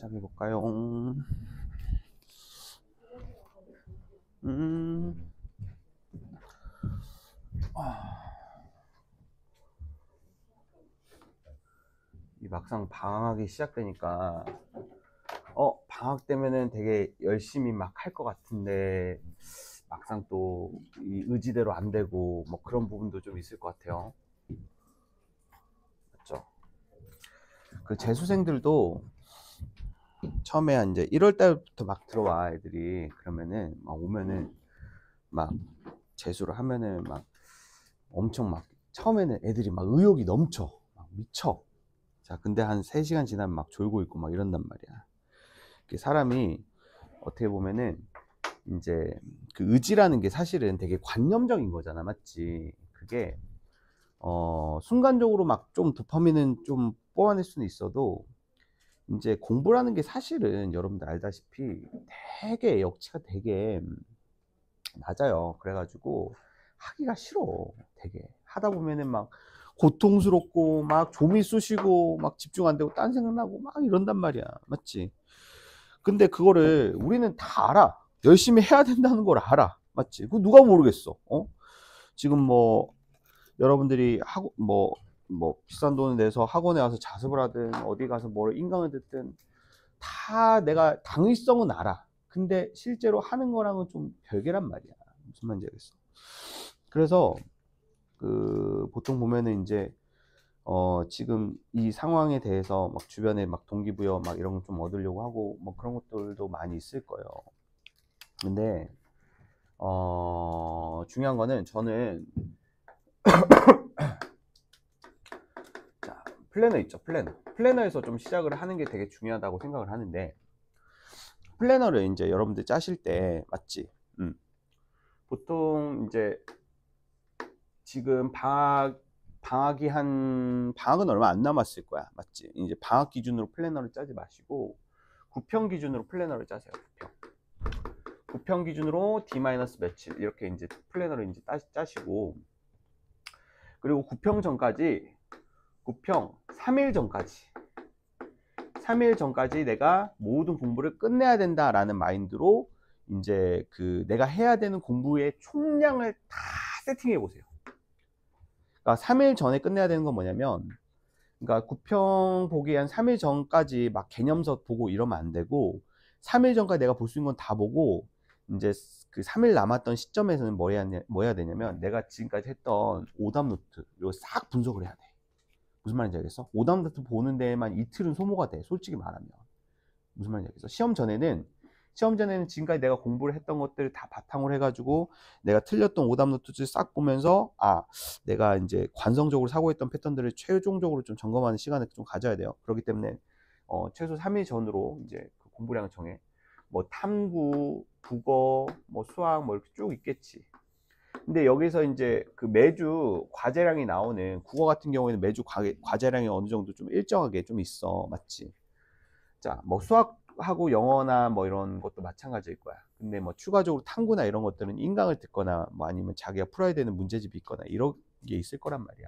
시작해 볼까요? 이 막상 방학이 시작되니까 방학 때면은 되게 열심히 막 할 것 같은데 막상 또 이 의지대로 안 되고 뭐 그런 부분도 좀 있을 것 같아요. 맞죠? 그 재수생들도 처음에 이제 1월 달부터 막 들어와 애들이. 그러면은 막 오면은 막 재수를 하면은 막 엄청 막 처음에는 애들이 막 의욕이 넘쳐 막 미쳐. 자, 근데 한 3시간 지나면 막 졸고 있고 막 이런단 말이야. 사람이 어떻게 보면은 이제 그 의지라는 게 사실은 되게 관념적인 거잖아, 맞지? 그게 순간적으로 막 좀 도파민은 좀 뽑아낼 수는 있어도 이제 공부라는 게 사실은 여러분들 알다시피 되게 역치가 되게 낮아요. 그래가지고 하기가 싫어. 되게 하다 보면은 막 고통스럽고 막 좀이 쑤시고 막 집중 안 되고 딴 생각나고 막 이런단 말이야, 맞지? 근데 그거를 우리는 다 알아. 열심히 해야 된다는 걸 알아, 맞지? 그 누가 모르겠어. 지금 뭐 여러분들이 하고 뭐 비싼 돈을 내서 학원에 와서 자습을 하든 어디 가서 뭘 인강을 듣든 다 내가 당위성은 알아. 근데 실제로 하는 거랑은 좀 별개란 말이야. 무슨 말인지 알겠어? 그래서 그 보통 보면은 이제 지금 이 상황에 대해서 막 주변에 막 동기부여 막 이런 거 좀 얻으려고 하고 뭐 그런 것들도 많이 있을 거예요. 근데 중요한 거는 저는 자, 플래너 있죠. 플래너에서 좀 시작을 하는 게 되게 중요하다고 생각을 하는데, 플래너를 이제 여러분들 짜실 때 맞지? 보통 이제 지금 방학은 얼마 안 남았을 거야, 맞지? 이제 방학 기준으로 플래너를 짜지 마시고 9평 기준으로 플래너를 짜세요. 9평 기준으로 D- 며칠 이렇게 이제 플래너를 이제 짜시고, 그리고 9평 전까지 9평 3일 전까지 내가 모든 공부를 끝내야 된다라는 마인드로 이제 그 내가 해야 되는 공부의 총량을 다 세팅해 보세요. 그러니까 3일 전에 끝내야 되는 건 뭐냐면, 그러니까 9평 보기 한 3일 전까지 막 개념서 보고 이러면 안 되고, 3일 전까지 내가 볼 수 있는 건 다 보고, 이제 그 3일 남았던 시점에서는 뭐 해야 되냐면, 내가 지금까지 했던 오답 노트, 이거 싹 분석을 해야 돼. 무슨 말인지 알겠어? 오답 노트 보는 데에만 이틀은 소모가 돼, 솔직히 말하면. 무슨 말인지 알겠어? 시험 전에는 지금까지 내가 공부를 했던 것들을 다 바탕으로 해가지고 내가 틀렸던 오답 노트를 싹 보면서 내가 이제 관성적으로 사고했던 패턴들을 최종적으로 좀 점검하는 시간을 좀 가져야 돼요. 그렇기 때문에 최소 3일 전으로 이제 그 공부량을 정해. 뭐 탐구, 국어, 뭐 수학 뭐 이렇게 쭉 있겠지. 근데 여기서 이제 그 매주 과제량이 나오는 국어 같은 경우에는 매주 과제량이 어느 정도 좀 일정하게 좀 있어, 맞지? 자, 뭐 수학하고 영어나 뭐 이런 것도 마찬가지일 거야. 근데 뭐 추가적으로 탐구나 이런 것들은 인강을 듣거나 뭐 아니면 자기가 풀어야 되는 문제집이 있거나 이런 게 있을 거란 말이야.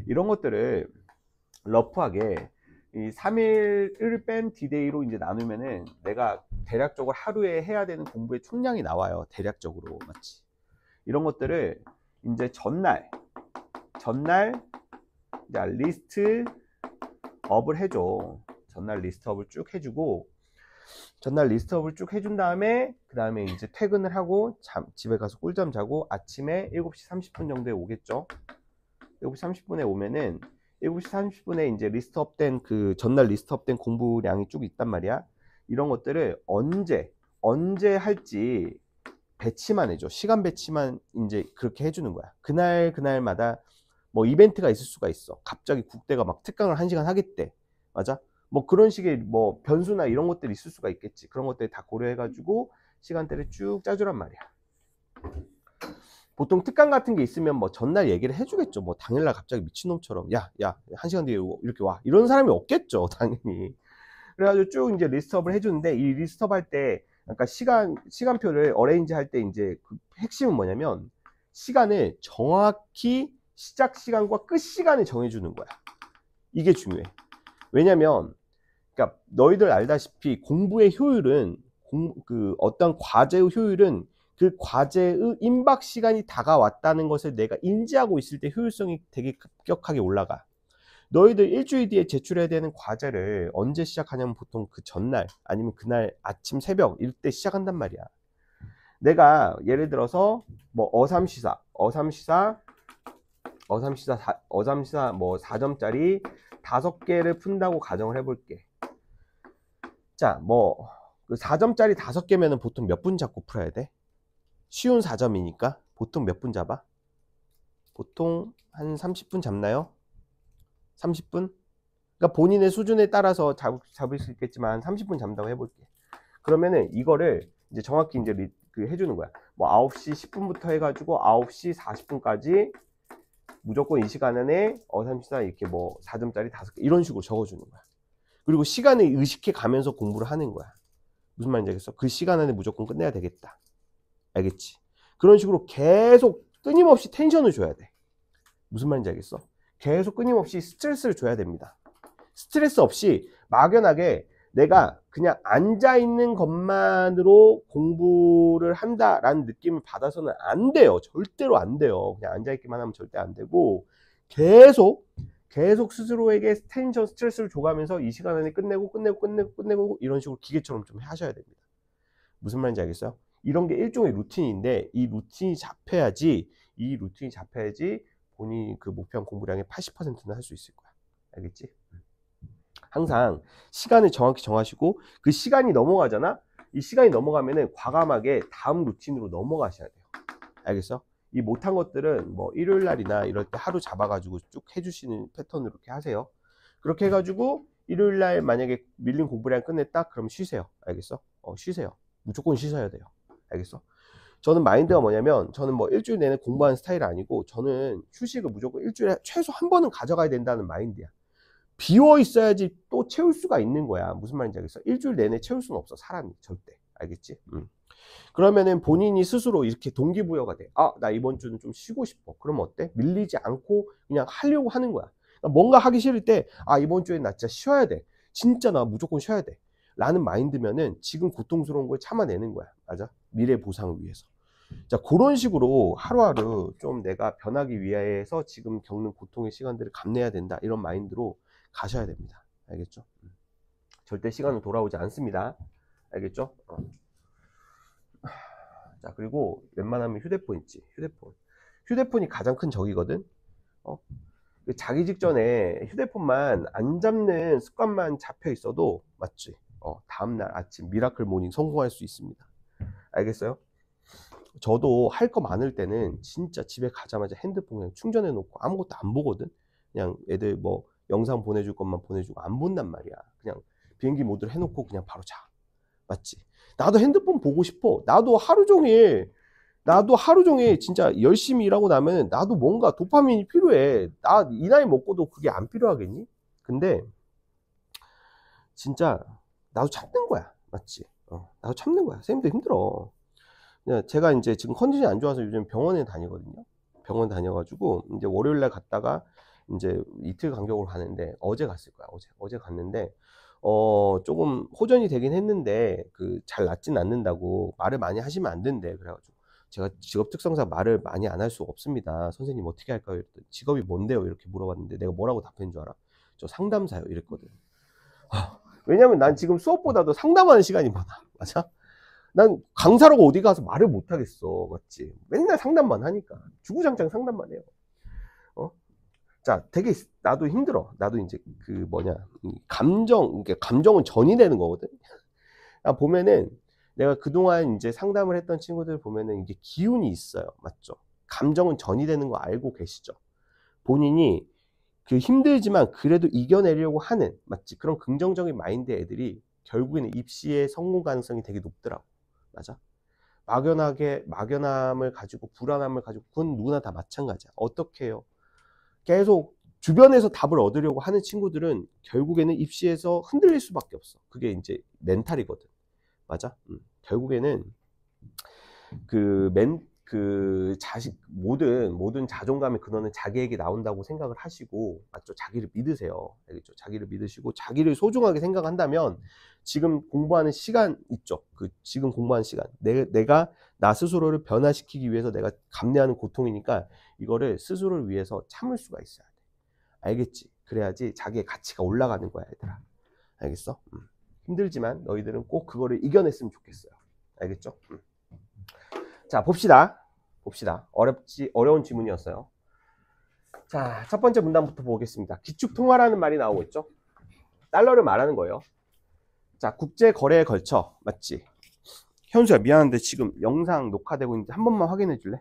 이런 것들을 러프하게 이 3일을 뺀 디데이로 이제 나누면은 내가 대략적으로 하루에 해야 되는 공부의 총량이 나와요. 대략적으로. 맞지? 이런 것들을 이제 전날 이제 리스트업을 해줘. 전날 리스트업을 쭉 해주고, 전날 리스트업을 쭉 해준 다음에 그 다음에 이제 퇴근을 하고 집에 가서 꿀잠 자고 아침에 7시 30분 정도에 오겠죠. 7시 30분에 오면은 7시 30분에 이제 리스트업된 그 전날 리스트업된 공부량이 쭉 있단 말이야. 이런 것들을 언제 할지 배치만 해줘. 시간 배치만 이제 그렇게 해주는 거야. 그날마다 뭐 이벤트가 있을 수가 있어. 갑자기 국대가 막 특강을 1시간 하겠대. 맞아? 뭐 그런 식의 뭐 변수나 이런 것들이 있을 수가 있겠지. 그런 것들 다 고려해가지고 시간대를 쭉 짜주란 말이야. 보통 특강 같은 게 있으면 뭐 전날 얘기를 해주겠죠. 뭐 당일날 갑자기 미친놈처럼 야 1시간 뒤에 이렇게 와, 이런 사람이 없겠죠, 당연히. 그래가지고 쭉 이제 리스트업을 해주는데, 이 리스트업 할 때 그러니까 시간표를 어레인지 할 때 이제 그 핵심은 뭐냐면, 시간을 정확히 시작 시간과 끝 시간을 정해주는 거야. 이게 중요해. 왜냐면 그러니까 너희들 알다시피 공부의 효율은 어떤 과제의 효율은 그 과제의 임박 시간이 다가왔다는 것을 내가 인지하고 있을 때 효율성이 되게 급격하게 올라가. 너희들 일주일 뒤에 제출해야 되는 과제를 언제 시작하냐면 보통 그 전날 아니면 그날 아침 새벽 이때 시작한단 말이야. 내가 예를 들어서 뭐 어삼시사 뭐 4점짜리 5개를 푼다고 가정을 해볼게. 자, 뭐 4점짜리 5개면은 보통 몇 분 잡고 풀어야 돼? 쉬운 4점이니까 보통 몇 분 잡아? 보통 한 30분 잡나요? 30분? 그러니까 본인의 수준에 따라서 잡을 수 있겠지만 30분 잡는다고 해볼게. 그러면은 이거를 이제 정확히 이제 해주는 거야. 뭐 9시 10분부터 해가지고 9시 40분까지 무조건 이 시간 안에 어삼시사 이렇게 뭐 4점짜리 5개 이런 식으로 적어주는 거야. 그리고 시간을 의식해 가면서 공부를 하는 거야. 무슨 말인지 알겠어? 그 시간 안에 무조건 끝내야 되겠다. 알겠지? 그런 식으로 계속 끊임없이 텐션을 줘야 돼. 무슨 말인지 알겠어? 계속 끊임없이 스트레스를 줘야 됩니다. 스트레스 없이 막연하게 내가 그냥 앉아있는 것만으로 공부를 한다라는 느낌을 받아서는 안 돼요. 절대로 안 돼요. 그냥 앉아있기만 하면 절대 안 되고 계속 스스로에게 텐션, 스트레스를 줘가면서 이 시간 안에 끝내고 이런 식으로 기계처럼 좀 하셔야 됩니다. 무슨 말인지 알겠어요? 이런 게 일종의 루틴인데 이 루틴이 잡혀야지 본인이 그 목표한 공부량의 80%는 할 수 있을 거야. 알겠지? 항상 시간을 정확히 정하시고 그 시간이 넘어가잖아? 이 시간이 넘어가면은 과감하게 다음 루틴으로 넘어가셔야 돼요. 알겠어? 이 못한 것들은 뭐 일요일 날이나 이럴 때 하루 잡아가지고 쭉 해주시는 패턴으로 이렇게 하세요. 그렇게 해가지고 일요일 날 만약에 밀린 공부량 끝냈다? 그럼 쉬세요. 알겠어? 쉬세요. 무조건 쉬셔야 돼요. 알겠어? 저는 마인드가 뭐냐면 저는 뭐 일주일 내내 공부하는 스타일 아니고 저는 휴식을 무조건 일주일에 최소 한 번은 가져가야 된다는 마인드야. 비워 있어야지 또 채울 수가 있는 거야. 무슨 말인지 알겠어? 일주일 내내 채울 수는 없어. 사람이 절대. 알겠지? 그러면은 본인이 스스로 이렇게 동기부여가 돼. 아, 나 이번 주는 좀 쉬고 싶어. 그러면 어때? 밀리지 않고 그냥 하려고 하는 거야. 그러니까 뭔가 하기 싫을 때, 아, 이번 주에 나 진짜 쉬어야 돼. 진짜 나 무조건 쉬어야 돼. 라는 마인드면은 지금 고통스러운 걸 참아내는 거야. 맞아? 미래 보상을 위해서. 자, 그런 식으로 하루하루 좀 내가 변하기 위해서 지금 겪는 고통의 시간들을 감내해야 된다. 이런 마인드로 가셔야 됩니다. 알겠죠? 절대 시간은 돌아오지 않습니다. 알겠죠? 자, 그리고 웬만하면 휴대폰 있지. 휴대폰이 가장 큰 적이거든. 자기 직전에 휴대폰만 안 잡는 습관만 잡혀 있어도 맞지? 다음날 아침 미라클 모닝 성공할 수 있습니다. 알겠어요? 저도 할 거 많을 때는 진짜 집에 가자마자 핸드폰 그냥 충전해 놓고 아무것도 안 보거든. 그냥 애들 뭐 영상 보내줄 것만 보내주고 안 본단 말이야. 그냥 비행기 모드를 해놓고 그냥 바로 자. 맞지? 나도 핸드폰 보고 싶어. 나도 하루 종일 진짜 열심히 일하고 나면 나도 뭔가 도파민이 필요해. 나 이 나이 먹고도 그게 안 필요하겠니? 근데 진짜 나도 참는 거야. 맞지? 나도 참는 거야. 선생님도 힘들어. 제가 이제 지금 컨디션이 안 좋아서 요즘 병원에 다니거든요. 병원 다녀가지고 이제 월요일 날 갔다가 이제 이틀 간격으로 가는데 어제 갔을 거야. 어제 갔는데 조금 호전이 되긴 했는데 잘 낫진 않는다고 말을 많이 하시면 안 된대. 그래가지고 제가 직업 특성상 말을 많이 안 할 수가 없습니다. 선생님 어떻게 할까요? 이랬더니 직업이 뭔데요? 이렇게 물어봤는데 내가 뭐라고 답한 줄 알아? 저 상담사요. 이랬거든. 왜냐면 난 지금 수업보다도 상담하는 시간이 많아. 맞아? 난 강사라고 어디 가서 말을 못 하겠어. 맞지? 맨날 상담만 하니까. 주구장창 상담만 해요. 자, 되게 나도 힘들어. 나도 이제 감정은 전이 되는 거거든. 보면은 내가 그동안 이제 상담을 했던 친구들 보면은 이게 기운이 있어요. 맞죠? 감정은 전이 되는 거 알고 계시죠? 본인이 힘들지만 그래도 이겨내려고 하는, 맞지? 그런 긍정적인 마인드의 애들이 결국에는 입시의 성공 가능성이 되게 높더라고. 맞아? 막연함을 가지고 불안함을 가지고 그건 누구나 다 마찬가지야. 어떻게 해요? 계속 주변에서 답을 얻으려고 하는 친구들은 결국에는 입시에서 흔들릴 수밖에 없어. 그게 이제 멘탈이거든. 맞아? 결국에는 그 모든 자존감의 근원은 자기에게 나온다고 생각을 하시고, 맞죠? 자기를 믿으세요. 알겠죠? 자기를 믿으시고 자기를 소중하게 생각한다면 지금 공부하는 시간 있죠? 그 지금 공부하는 시간, 내가 나 스스로를 변화시키기 위해서 내가 감내하는 고통이니까 이거를 스스로를 위해서 참을 수가 있어야 돼. 알겠지? 그래야지 자기의 가치가 올라가는 거야, 얘들아. 알겠어? 힘들지만 너희들은 꼭 그거를 이겨냈으면 좋겠어요. 알겠죠? 자, 봅시다. 어려운 지문이었어요. 자, 첫 번째 문단부터 보겠습니다. 기축통화라는 말이 나오고 있죠. 달러를 말하는 거예요. 자, 국제 거래에 걸쳐. 맞지? 현수야, 미안한데 지금 영상 녹화되고 있는데 한 번만 확인해 줄래?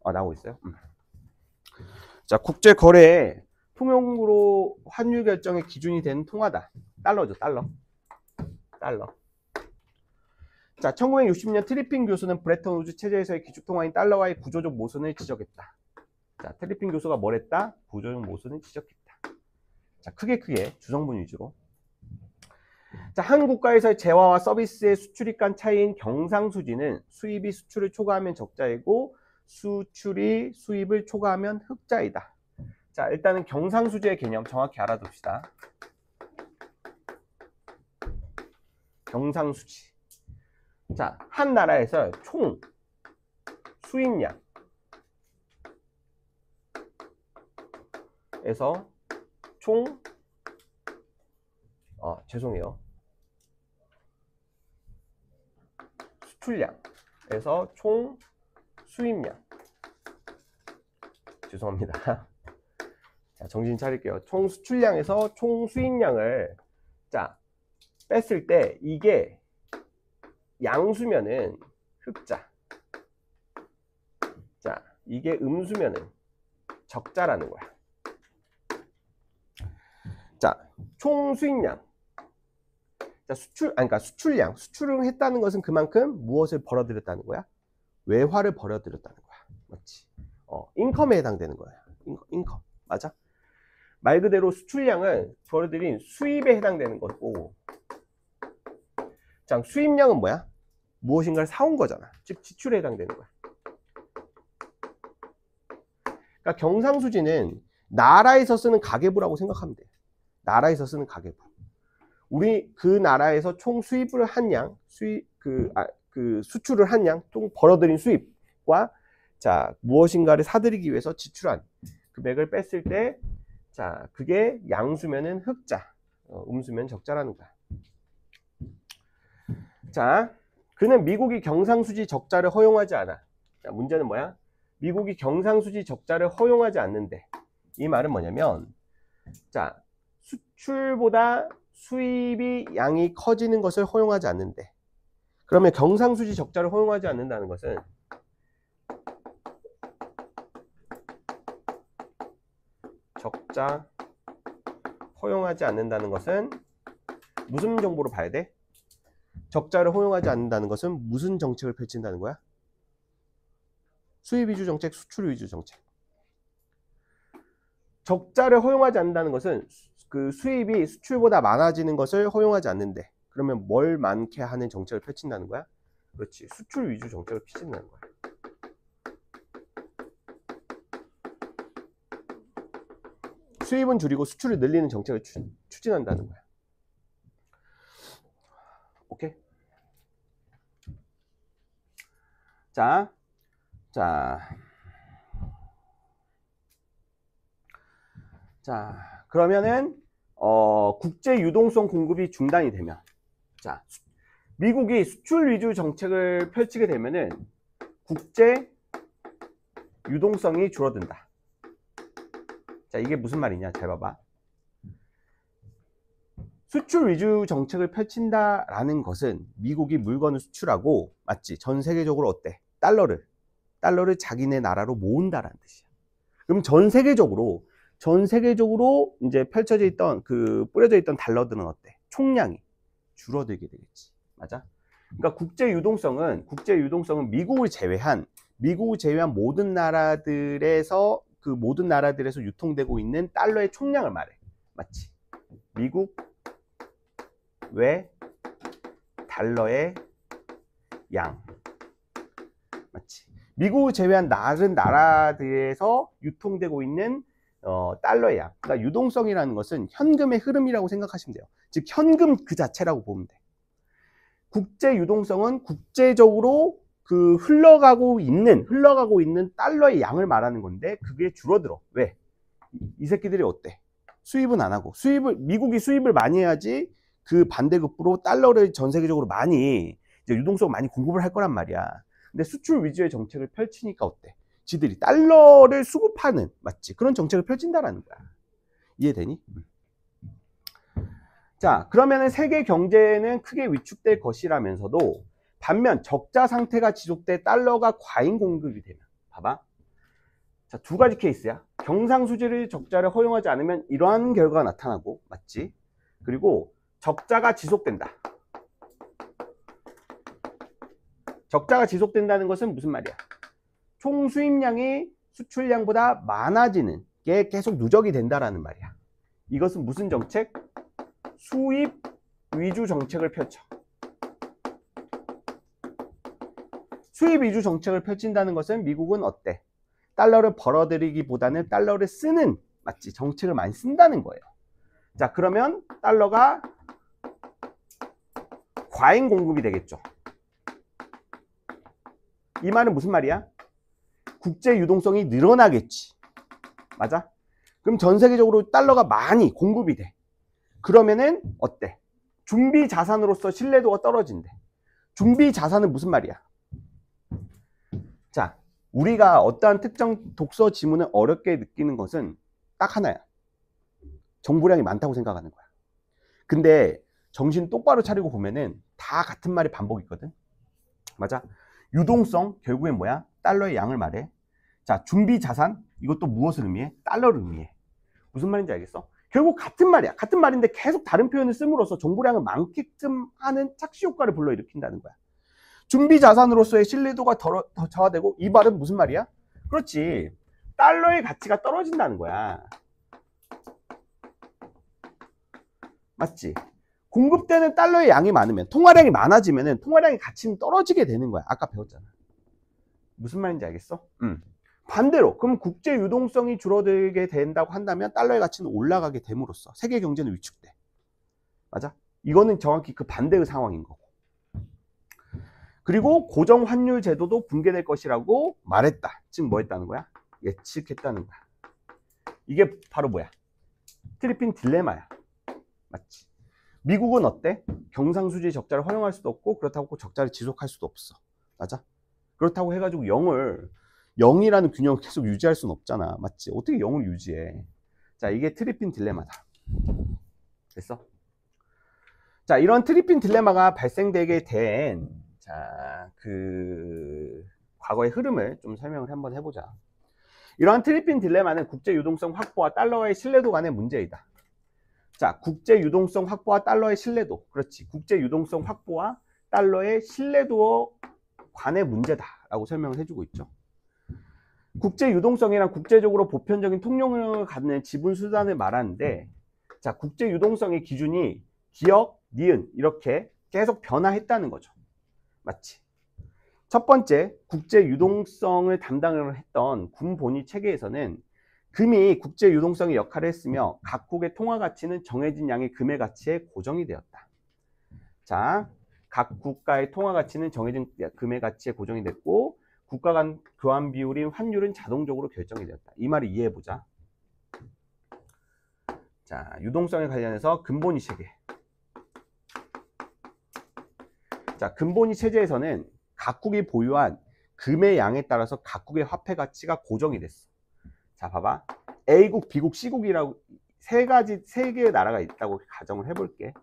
나오고 있어요. 자, 국제 거래에 통용으로 환율 결정의 기준이 되는 통화다. 달러죠, 달러. 자, 1960년 트리핑 교수는 브레턴 우즈 체제에서의 기축통화인 달러와의 구조적 모순을 지적했다. 자, 트리핑 교수가 뭘 했다? 구조적 모순을 지적했다. 자, 크게 주성분 위주로. 자, 한 국가에서의 재화와 서비스의 수출입 간 차이인 경상수지는 수입이 수출을 초과하면 적자이고 수출이 수입을 초과하면 흑자이다. 자, 일단은 경상수지의 개념 정확히 알아둡시다. 경상수지. 자, 한 나라에서 총 수입량에서 총 죄송해요. 수출량에서 총 수입량. 죄송합니다. 자, 정신 차릴게요. 총 수출량에서 총 수입량을 자, 뺐을 때 이게 양수면은 흑자. 자, 이게 음수면은 적자라는 거야. 자, 총 수입량. 자, 수출량. 수출을 했다는 것은 그만큼 무엇을 벌어들였다는 거야? 외화를 벌어들였다는 거야. 맞지? 인컴에 해당되는 거야. 인컴. 맞아? 말 그대로 수출량은 벌어들인 수입에 해당되는 거고, 자, 수입량은 뭐야? 무엇인가를 사온 거잖아. 즉 지출에 해당되는 거야. 그러니까 경상수지는 나라에서 쓰는 가계부라고 생각하면 돼. 나라에서 쓰는 가계부. 우리 그 나라에서 총 수입을 한 양, 수출을 한 양, 총 벌어들인 수입과 자, 무엇인가를 사들이기 위해서 지출한 금액을 뺐을 때, 자, 그게 양수면은 흑자, 음수면 적자라는 거야. 자, 그는 미국이 경상수지 적자를 허용하지 않아. 자, 문제는 뭐야? 미국이 경상수지 적자를 허용하지 않는데, 이 말은 뭐냐면, 자, 수출보다 수입이 양이 커지는 것을 허용하지 않는데, 그러면 경상수지 적자를 허용하지 않는다는 것은 적자 허용하지 않는다는 것은 무슨 정보로 봐야 돼? 적자를 허용하지 않는다는 것은 무슨 정책을 펼친다는 거야? 수입 위주 정책, 수출 위주 정책. 적자를 허용하지 않는다는 것은 그 수입이 수출보다 많아지는 것을 허용하지 않는데, 그러면 뭘 많게 하는 정책을 펼친다는 거야? 그렇지, 수출 위주 정책을 펼친다는 거야. 수입은 줄이고 수출을 늘리는 정책을 추진한다는 거야. 오케이? 자, 그러면은 국제 유동성 공급이 중단이 되면, 자, 미국이 수출 위주 정책을 펼치게 되면은 국제 유동성이 줄어든다. 자, 이게 무슨 말이냐? 잘 봐봐. 수출 위주 정책을 펼친다라는 것은 미국이 물건을 수출하고, 맞지? 전 세계적으로 어때? 달러를 자기네 나라로 모은다라는 뜻이야. 그럼 전 세계적으로 이제 펼쳐져 있던 뿌려져 있던 달러들은 어때? 총량이 줄어들게 되겠지. 맞아? 그러니까 국제 유동성은 미국을 제외한 모든 나라들에서 유통되고 있는 달러의 총량을 말해. 맞지? 미국 외 달러의 양. 맞지? 미국을 제외한 다른 나라들에서 유통되고 있는 달러의 양. 그러니까 유동성이라는 것은 현금의 흐름이라고 생각하시면 돼요. 즉 현금 그 자체라고 보면 돼. 국제 유동성은 국제적으로 그 흘러가고 있는 달러의 양을 말하는 건데 그게 줄어들어. 왜? 이 새끼들이 어때? 수입은 안 하고 미국이 수입을 많이 해야지 그 반대급부로 달러를 전 세계적으로 많이 이제 유동성 많이 공급을 할 거란 말이야. 근데 수출 위주의 정책을 펼치니까 어때? 지들이 달러를 수급하는, 맞지? 그런 정책을 펼친다라는 거야. 이해되니? 자, 그러면은 세계 경제는 크게 위축될 것이라면서도 반면 적자 상태가 지속돼 달러가 과잉 공급이 되면, 봐봐. 자, 두 가지 케이스야. 경상수지를 적자를 허용하지 않으면 이러한 결과가 나타나고, 맞지? 그리고 적자가 지속된다. 적자가 지속된다는 것은 무슨 말이야? 총 수입량이 수출량보다 많아지는 게 계속 누적이 된다라는 말이야. 이것은 무슨 정책? 수입 위주 정책을 펼쳐. 수입 위주 정책을 펼친다는 것은 미국은 어때? 달러를 벌어들이기보다는 달러를 쓰는, 맞지? 정책을 많이 쓴다는 거예요. 자, 그러면 달러가 과잉 공급이 되겠죠. 이 말은 무슨 말이야? 국제 유동성이 늘어나겠지. 맞아? 그럼 전 세계적으로 달러가 많이 공급이 돼. 그러면은 어때? 준비 자산으로서 신뢰도가 떨어진대. 준비 자산은 무슨 말이야? 자, 우리가 어떠한 특정 독서 지문을 어렵게 느끼는 것은 딱 하나야. 정보량이 많다고 생각하는 거야. 근데 정신 똑바로 차리고 보면은 다 같은 말이 반복이거든. 맞아? 유동성 결국엔 뭐야? 달러의 양을 말해. 자, 준비 자산 이것도 무엇을 의미해? 달러를 의미해. 무슨 말인지 알겠어? 결국 같은 말이야. 같은 말인데 계속 다른 표현을 씀으로써 정보량을 많게끔 하는 착시 효과를 불러일으킨다는 거야. 준비 자산으로서의 신뢰도가 더 저하되고, 이 말은 무슨 말이야? 그렇지. 달러의 가치가 떨어진다는 거야. 맞지? 공급되는 달러의 양이 많으면, 통화량이 많아지면은 통화량의 가치는 떨어지게 되는 거야. 아까 배웠잖아. 무슨 말인지 알겠어? 반대로 그럼 국제 유동성이 줄어들게 된다고 한다면 달러의 가치는 올라가게 됨으로써 세계 경제는 위축돼. 맞아? 이거는 정확히 그 반대의 상황인 거고. 그리고 고정 환율 제도도 붕괴될 것이라고 말했다. 즉 뭐 했다는 거야? 예측했다는 거야. 이게 바로 뭐야? 트리핀 딜레마야. 맞지? 미국은 어때? 경상수지 적자를 허용할 수도 없고 그렇다고 적자를 지속할 수도 없어. 맞아? 그렇다고 해가지고 0이라는 균형을 계속 유지할 수는 없잖아. 맞지? 어떻게 0을 유지해? 자, 이게 트리핀 딜레마다. 됐어? 자, 이런 트리핀 딜레마가 발생되게 된, 자, 과거의 흐름을 좀 설명을 한번 해보자. 이러한 트리핀 딜레마는 국제 유동성 확보와 달러의 신뢰도 간의 문제이다. 자, 국제 유동성 확보와 달러의 신뢰도. 그렇지. 국제 유동성 확보와 달러의 신뢰도 간의 문제다라고 설명을 해주고 있죠. 국제 유동성이란 국제적으로 보편적인 통용력을 갖는 지분 수단을 말하는데, 자, 국제 유동성의 기준이 기역, 니은 이렇게 계속 변화했다는 거죠. 맞지? 첫 번째, 국제 유동성을 담당을 했던 군본위 체계에서는 금이 국제 유동성의 역할을 했으며 각국의 통화 가치는 정해진 양의 금의 가치에 고정이 되었다. 자, 각 국가의 통화 가치는 정해진 금의 가치에 고정이 됐고 국가 간 교환 비율인 환율은 자동적으로 결정이 되었다. 이 말을 이해해 보자. 자, 유동성에 관련해서 근본위 체계. 자, 근본위 체제에서는 각국이 보유한 금의 양에 따라서 각국의 화폐 가치가 고정이 됐어. 자, 봐봐. A국, B국, C국이라고 세 개의 나라가 있다고 가정을 해볼게.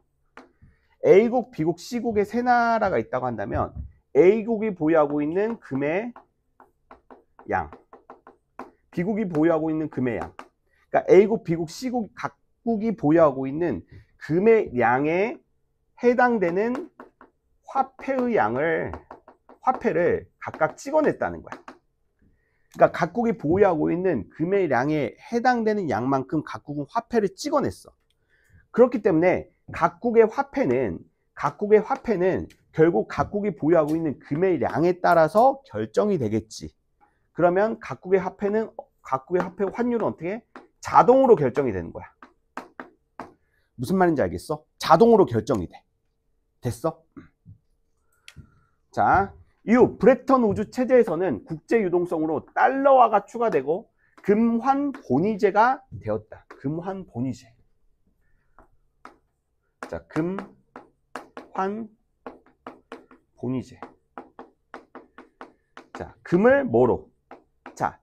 A국, B국, C국의 세 나라가 있다고 한다면 A국이 보유하고 있는 금의 양, B국이 보유하고 있는 금의 양. 그러니까 A국, B국, C국 각국이 보유하고 있는 금의 양에 해당되는 화폐를 각각 찍어냈다는 거야. 그러니까 각국이 보유하고 있는 금의 양에 해당되는 양만큼 각국은 화폐를 찍어냈어. 그렇기 때문에 각국의 화폐는 결국 각국이 보유하고 있는 금의 양에 따라서 결정이 되겠지. 그러면 각국의 화폐 환율은 어떻게? 자동으로 결정이 되는 거야. 무슨 말인지 알겠어? 자동으로 결정이 돼. 됐어? 자, 이후 브레턴 우즈 체제에서는 국제 유동성으로 달러화가 추가되고 금환 본위제가 되었다. 금환 본위제. 자, 금환 본위제. 자, 금을 뭐로? 자,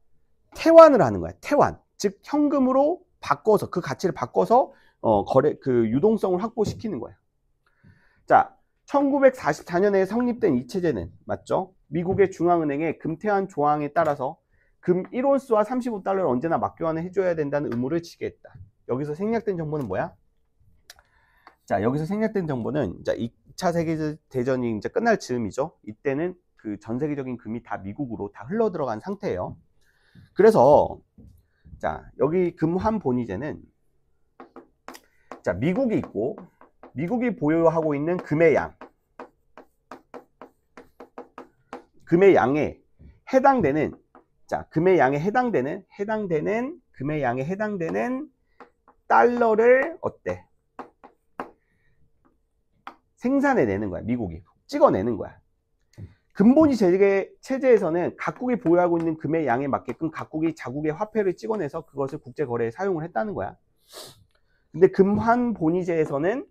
태환을 하는 거야. 태환. 즉 현금으로 바꿔서 그 가치를 바꿔서 유동성을 확보시키는 거야. 자, 1944년에 성립된 이 체제는 맞죠? 미국의 중앙은행의 금태환 조항에 따라서 금 1온스와 35달러를 언제나 맞교환을 해줘야 된다는 의무를 지게 했다. 여기서 생략된 정보는 뭐야? 자, 여기서 생략된 정보는 이제 2차 세계대전이 이제 끝날 즈음이죠. 이때는 그 전 세계적인 금이 다 미국으로 다 흘러 들어간 상태예요. 그래서 자, 여기 금환 본위제는 자, 미국이 있고 미국이 보유하고 있는 금의 양에 해당되는 자, 금의 양에 해당되는 달러를 어때? 생산해내는 거야. 미국이 찍어내는 거야. 금본위 체제에서는 각국이 보유하고 있는 금의 양에 맞게끔 각국이 자국의 화폐를 찍어내서 그것을 국제거래에 사용을 했다는 거야. 근데 금환 본위제에서는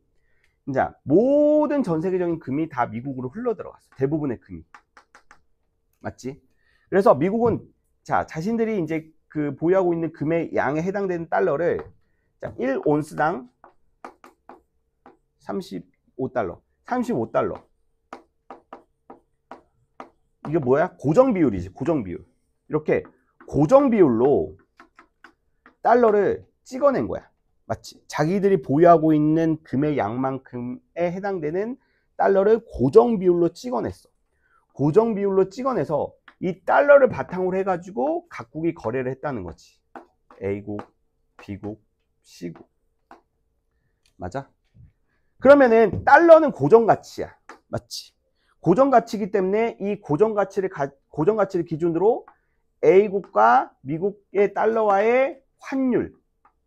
자, 모든 전 세계적인 금이 다 미국으로 흘러 들어갔어. 대부분의 금이. 맞지? 그래서 미국은 자, 자신들이 이제 그 보유하고 있는 금의 양에 해당되는 달러를 자, 1온스당 35달러. 이게 뭐야? 고정 비율이지. 고정 비율. 이렇게 고정 비율로 달러를 찍어낸 거야. 맞지? 자기들이 보유하고 있는 금의 양만큼에 해당되는 달러를 고정 비율로 찍어냈어. 고정 비율로 찍어내서 이 달러를 바탕으로 해가지고 각국이 거래를 했다는 거지. A국, B국, C국. 맞아? 그러면은 달러는 고정가치야. 맞지? 고정가치이기 때문에 이 고정가치를 기준으로 A국과 미국의 달러와의 환율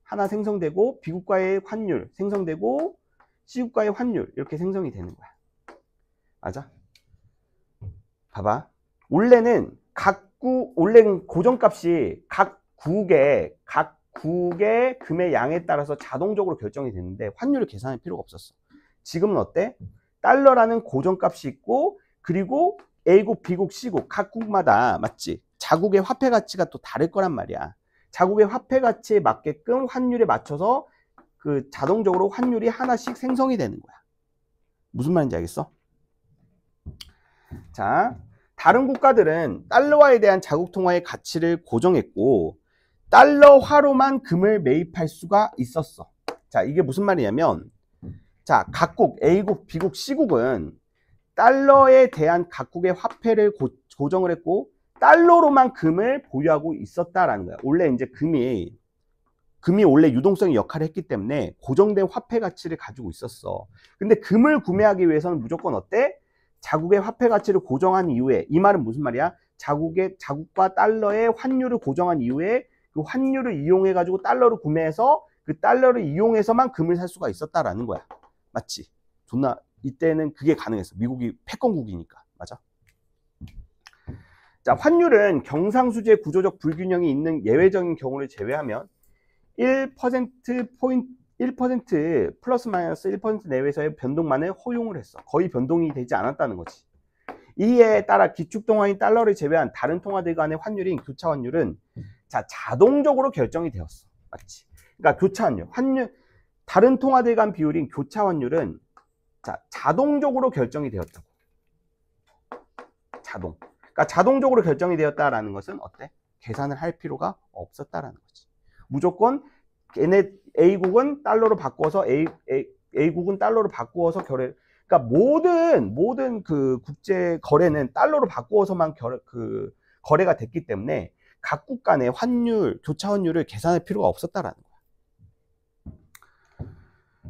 하나 생성되고 B국과의 환율 생성되고 C국과의 환율 이렇게 생성이 되는 거야. 맞아? 봐봐. 원래는 고정값이 각 국의 금의 양에 따라서 자동적으로 결정이 됐는데 환율을 계산할 필요가 없었어. 지금은 어때? 달러라는 고정값이 있고 그리고 A국, B국, C국 각국마다 맞지? 자국의 화폐 가치가 또 다를 거란 말이야. 자국의 화폐 가치에 맞게끔 환율에 맞춰서 그 자동적으로 환율이 하나씩 생성이 되는 거야. 무슨 말인지 알겠어? 자, 다른 국가들은 달러화에 대한 자국 통화의 가치를 고정했고 달러화로만 금을 매입할 수가 있었어. 자, 이게 무슨 말이냐면 자, 각국 A국, B국, C국은 달러에 대한 각국의 화폐를 고정을 했고 달러로만 금을 보유하고 있었다라는 거야. 원래 이제 금이 원래 유동성의 역할을 했기 때문에 고정된 화폐 가치를 가지고 있었어. 근데 금을 구매하기 위해서는 무조건 어때? 자국의 화폐 가치를 고정한 이후에, 이 말은 무슨 말이야? 자국과 달러의 환율을 고정한 이후에 그 환율을 이용해 가지고 달러를 구매해서 그 달러를 이용해서만 금을 살 수가 있었다라는 거야. 맞지? 이때는 그게 가능했어. 미국이 패권국이니까. 맞아? 자, 환율은 경상수지의 구조적 불균형이 있는 예외적인 경우를 제외하면 1% 플러스 마이너스 1% 내외에서의 변동만을 허용을 했어. 거의 변동이 되지 않았다는 거지. 이에 따라 기축통화인 달러를 제외한 다른 통화들 간의 환율인 교차환율은 자, 자동적으로 결정이 되었어. 맞지? 그러니까 교차환율, 다른 통화들 간 비율인 교차환율은 자, 자동적으로 결정이 되었다고. 그러니까 자동적으로 결정이 되었다라는 것은 어때? 계산을 할 필요가 없었다라는 거지. 무조건 얘네 A국은 달러로 바꿔서 A국은 달러로 바꾸어서 그러니까 모든 그 국제 거래는 달러로 바꾸어서만 거래가 됐기 때문에 각국 간의 환율, 교차 환율을 계산할 필요가 없었다라는 거야.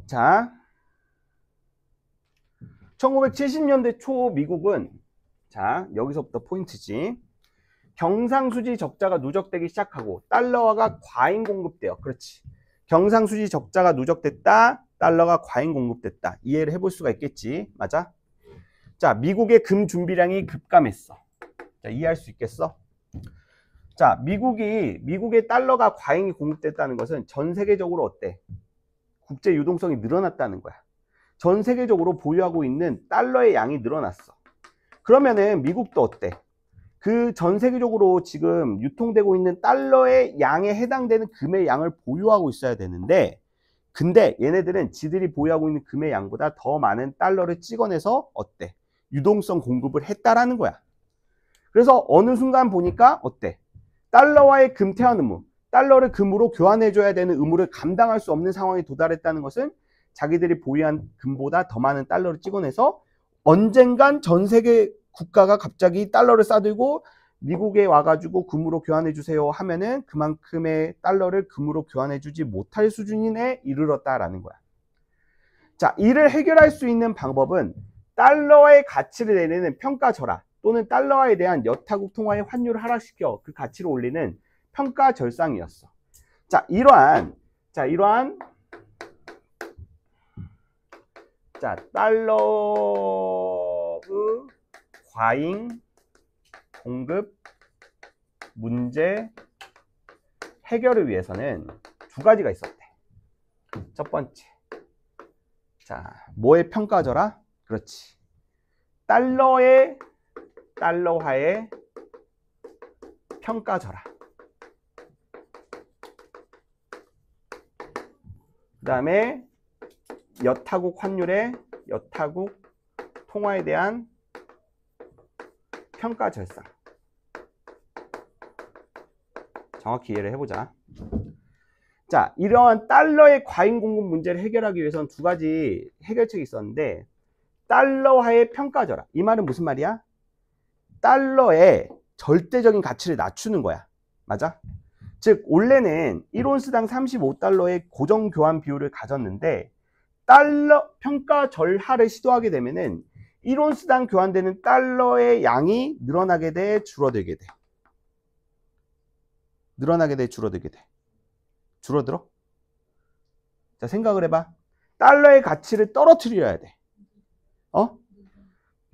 자, 1970년대 초 미국은 자, 여기서부터 포인트지. 경상수지 적자가 누적되기 시작하고 달러화가 과잉 공급돼요. 그렇지. 경상수지 적자가 누적됐다. 달러가 과잉 공급됐다. 이해를 해볼 수가 있겠지. 맞아? 자, 미국의 금 준비량이 급감했어. 자, 이해할 수 있겠어? 자, 미국의 달러가 과잉이 공급됐다는 것은 전 세계적으로 어때? 국제 유동성이 늘어났다는 거야. 전 세계적으로 보유하고 있는 달러의 양이 늘어났어. 그러면은 미국도 어때? 그 전 세계적으로 지금 유통되고 있는 달러의 양에 해당되는 금의 양을 보유하고 있어야 되는데, 근데 얘네들은 지들이 보유하고 있는 금의 양보다 더 많은 달러를 찍어내서 어때? 유동성 공급을 했다라는 거야. 그래서 어느 순간 보니까 어때? 달러와의 금태환 의무, 달러를 금으로 교환해줘야 되는 의무를 감당할 수 없는 상황에 도달했다는 것은 자기들이 보유한 금보다 더 많은 달러를 찍어내서 언젠간 전 세계 국가가 갑자기 달러를 싸들고 미국에 와가지고 금으로 교환해주세요 하면은 그만큼의 달러를 금으로 교환해주지 못할 수준에 이르렀다라는 거야. 자, 이를 해결할 수 있는 방법은 달러의 가치를 내리는 평가절하 또는 달러화에 대한 여타국 통화의 환율을 하락시켜 그 가치를 올리는 평가절상이었어. 자, 이러한 달러의 과잉 공급 문제 해결을 위해서는 두 가지가 있었대. 첫 번째, 자, 뭐의 평가절하? 그렇지. 달러화의 평가절하. 그 다음에 여타국 통화에 대한 평가절상. 정확히 이해를 해보자. 자, 이러한 달러의 과잉 공급 문제를 해결하기 위해서는 두 가지 해결책이 있었는데, 달러화의 평가절하. 이 말은 무슨 말이야? 달러의 절대적인 가치를 낮추는 거야. 맞아? 즉, 원래는 1온스당 35달러의 고정 교환 비율을 가졌는데, 달러 평가절하를 시도하게 되면은 1온스당 교환되는 달러의 양이 늘어나게 돼, 줄어들게 돼. 늘어나게 돼, 줄어들게 돼. 줄어들어? 자, 생각을 해봐. 달러의 가치를 떨어뜨려야 돼.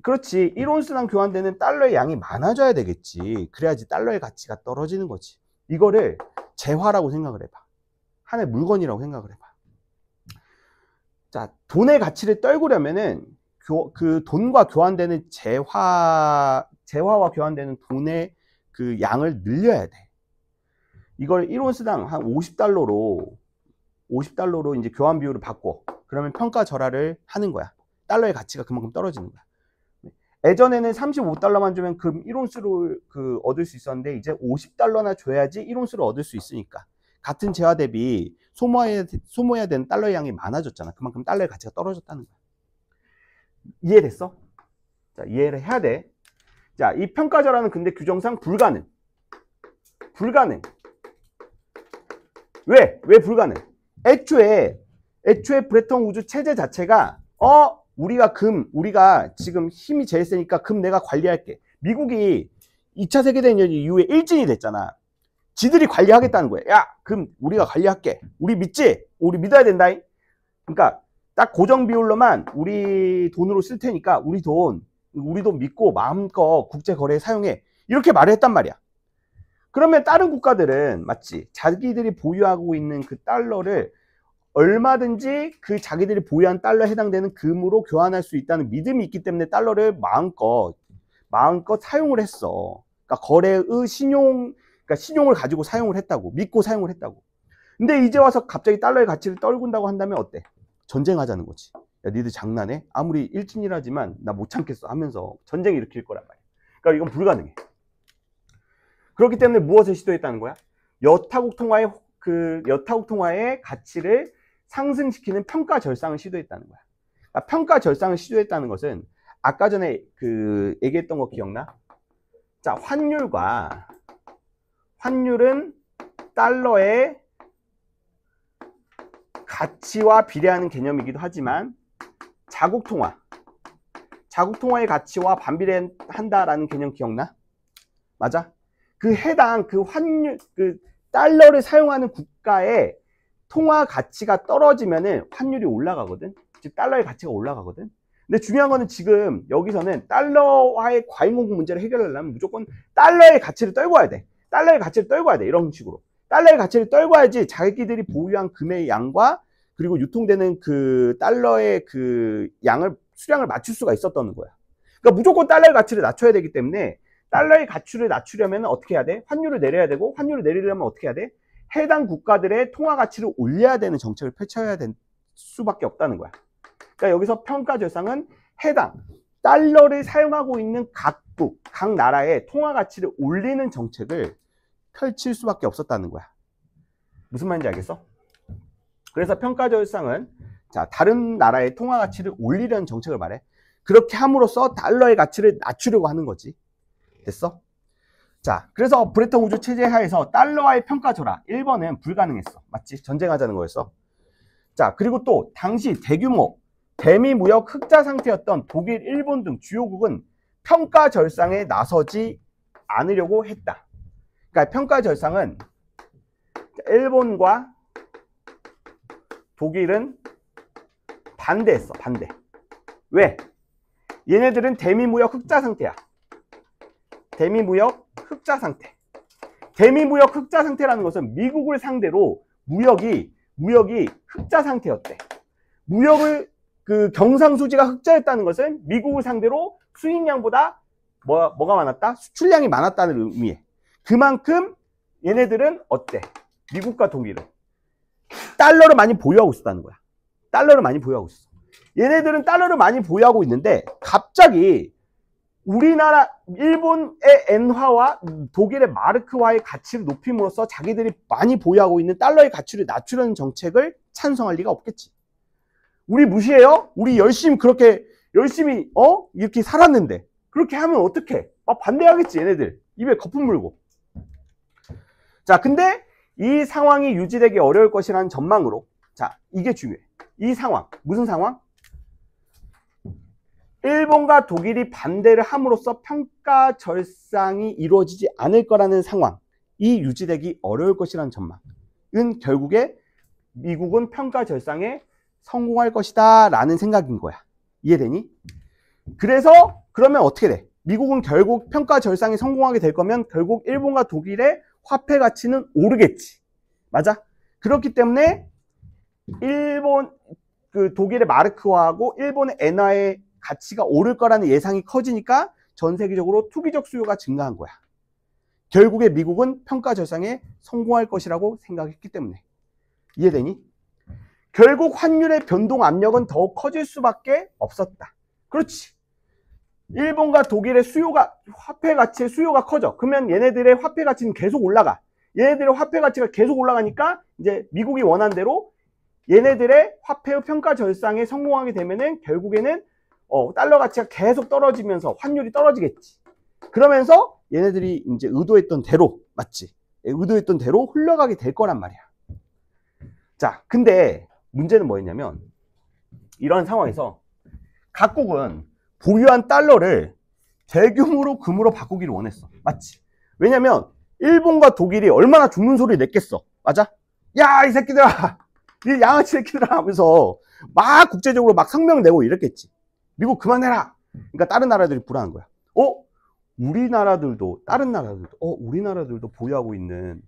그렇지. 1온스당 교환되는 달러의 양이 많아져야 되겠지. 그래야지 달러의 가치가 떨어지는 거지. 이거를 재화라고 생각을 해봐. 하나의 물건이라고 생각을 해봐. 자, 돈의 가치를 떨구려면은 그 돈과 교환되는 재화와 교환되는 돈의 그 양을 늘려야 돼. 이걸 1온스당 한 50달러로 이제 교환 비율을 바꿔. 그러면 평가 절하를 하는 거야. 달러의 가치가 그만큼 떨어지는 거야. 예전에는 35달러만 주면 금 1온스를 얻을 수 있었는데, 이제 50달러나 줘야지 1온스를 얻을 수 있으니까. 같은 재화 대비 소모해야 되는 달러의 양이 많아졌잖아. 그만큼 달러의 가치가 떨어졌다는 거야. 이해됐어? 자, 이해를 해야 돼. 자, 이 평가절하는 근데 규정상 불가능. 왜 불가능? 애초에 브레턴 우드 체제 자체가 우리가 지금 힘이 제일 세니까 금 내가 관리할게. 미국이 2차 세계대전 이후에 일진이 됐잖아. 지들이 관리하겠다는 거야. 야, 금 우리가 관리할게. 우리 믿지? 우리 믿어야 된다. 그러니까 딱 고정 비율로만 우리 돈으로 쓸 테니까 우리 돈 믿고 마음껏 국제 거래에 사용해. 이렇게 말을 했단 말이야. 그러면 다른 국가들은 맞지? 자기들이 보유하고 있는 그 달러를 얼마든지 그 자기들이 보유한 달러에 해당되는 금으로 교환할 수 있다는 믿음이 있기 때문에 달러를 마음껏 사용을 했어. 그러니까 거래의 신용을 가지고 사용을 했다고. 믿고 사용을 했다고. 근데 이제 와서 갑자기 달러의 가치를 떨군다고 한다면 어때? 전쟁하자는 거지. 야, 니들 장난해? 아무리 일진이라지만 나 못 참겠어 하면서 전쟁 일으킬 거란 말이야. 그러니까 이건 불가능해. 그렇기 때문에 무엇을 시도했다는 거야? 여타국 통화의 가치를 상승시키는 평가절상을 시도했다는 거야. 그러니까 평가절상을 시도했다는 것은 아까 전에 얘기했던 거 기억나? 자, 환율은 달러의 가치와 비례하는 개념이기도 하지만 자국통화의 가치와 반비례한다라는 개념 기억나? 맞아? 그 해당 그 환율, 그 달러를 사용하는 국가의 통화 가치가 떨어지면은 환율이 올라가거든. 즉 달러의 가치가 올라가거든. 근데 중요한 거는 지금 여기서는 달러와의 과잉 공급 문제를 해결하려면 무조건 달러의 가치를 떨궈야 돼. 달러의 가치를 떨궈야 돼. 이런 식으로. 달러의 가치를 떨궈야지 자기들이 보유한 금의 양과 그리고 유통되는 그 달러의 그 수량을 맞출 수가 있었던 거야. 그러니까 무조건 달러의 가치를 낮춰야 되기 때문에 달러의 가치를 낮추려면 어떻게 해야 돼? 환율을 내려야 되고, 환율을 내리려면 어떻게 해야 돼? 해당 국가들의 통화 가치를 올려야 되는 정책을 펼쳐야 될 수밖에 없다는 거야. 그러니까 여기서 평가절상은 해당 달러를 사용하고 있는 각국, 각 나라의 통화 가치를 올리는 정책을 펼칠 수밖에 없었다는 거야. 무슨 말인지 알겠어? 그래서 평가절상은 자, 다른 나라의 통화 가치를 올리려는 정책을 말해. 그렇게 함으로써 달러의 가치를 낮추려고 하는 거지. 됐어? 자, 그래서 브레턴 우드 체제 하에서 달러와의 평가절하 1번은 불가능했어. 맞지? 전쟁하자는 거였어. 자, 그리고 또 당시 대규모 대미 무역 흑자 상태였던 독일, 일본 등 주요국은 평가절상에 나서지 않으려고 했다. 그러니까 평가절상은 일본과 독일은 반대했어. 반대. 왜? 얘네들은 대미무역 흑자 상태야. 대미무역 흑자 상태. 대미무역 흑자 상태라는 것은 미국을 상대로 무역이 흑자 상태였대. 무역을 그 경상수지가 흑자였다는 것은 미국을 상대로 수입량보다 뭐가 많았다? 수출량이 많았다는 의미에. 그만큼 얘네들은 어때? 미국과 독일은 달러를 많이 보유하고 있었다는 거야. 달러를 많이 보유하고 있어. 얘네들은 달러를 많이 보유하고 있는데 갑자기 우리나라 일본의 엔화와 독일의 마르크화의 가치를 높임으로써 자기들이 많이 보유하고 있는 달러의 가치를 낮추려는 정책을 찬성할 리가 없겠지. 우리 무시해요? 우리 열심히 이렇게 살았는데 그렇게 하면 어떡해? 막 반대하겠지. 얘네들 입에 거품 물고. 자, 근데 이 상황이 유지되기 어려울 것이라는 전망으로, 자, 이게 중요해. 이 상황, 무슨 상황? 일본과 독일이 반대를 함으로써 평가절상이 이루어지지 않을 거라는 상황이 유지되기 어려울 것이라는 전망은 결국에 미국은 평가절상에 성공할 것이다 라는 생각인 거야. 이해되니? 그래서 그러면 어떻게 돼? 미국은 결국 평가절상에 성공하게 될 거면 결국 일본과 독일의 화폐 가치는 오르겠지. 맞아? 그렇기 때문에 독일의 마르크화하고 일본의 엔화의 가치가 오를 거라는 예상이 커지니까 전 세계적으로 투기적 수요가 증가한 거야. 결국에 미국은 평가절상에 성공할 것이라고 생각했기 때문에. 이해되니? 결국 환율의 변동 압력은 더욱 커질 수밖에 없었다. 그렇지. 일본과 독일의 화폐 가치의 수요가 커져. 그러면 얘네들의 화폐 가치는 계속 올라가. 얘네들의 화폐 가치가 계속 올라가니까 이제 미국이 원한 대로 얘네들의 화폐의 평가절상에 성공하게 되면은 결국에는 달러 가치가 계속 떨어지면서 환율이 떨어지겠지. 그러면서 얘네들이 이제 의도했던 대로, 맞지? 의도했던 대로 흘러가게 될 거란 말이야. 자, 근데 문제는 뭐였냐면 이런 상황에서 각국은 보유한 달러를 대규모로 금으로 바꾸기를 원했어. 맞지? 왜냐면 일본과 독일이 얼마나 죽는 소리를 냈겠어. 맞아? 야, 이 새끼들아! 이 양아치 새끼들아! 하면서 막 국제적으로 막 성명을 내고 이랬겠지. 미국 그만해라! 그러니까 다른 나라들이 불안한 거야. 우리나라들도 보유하고 있는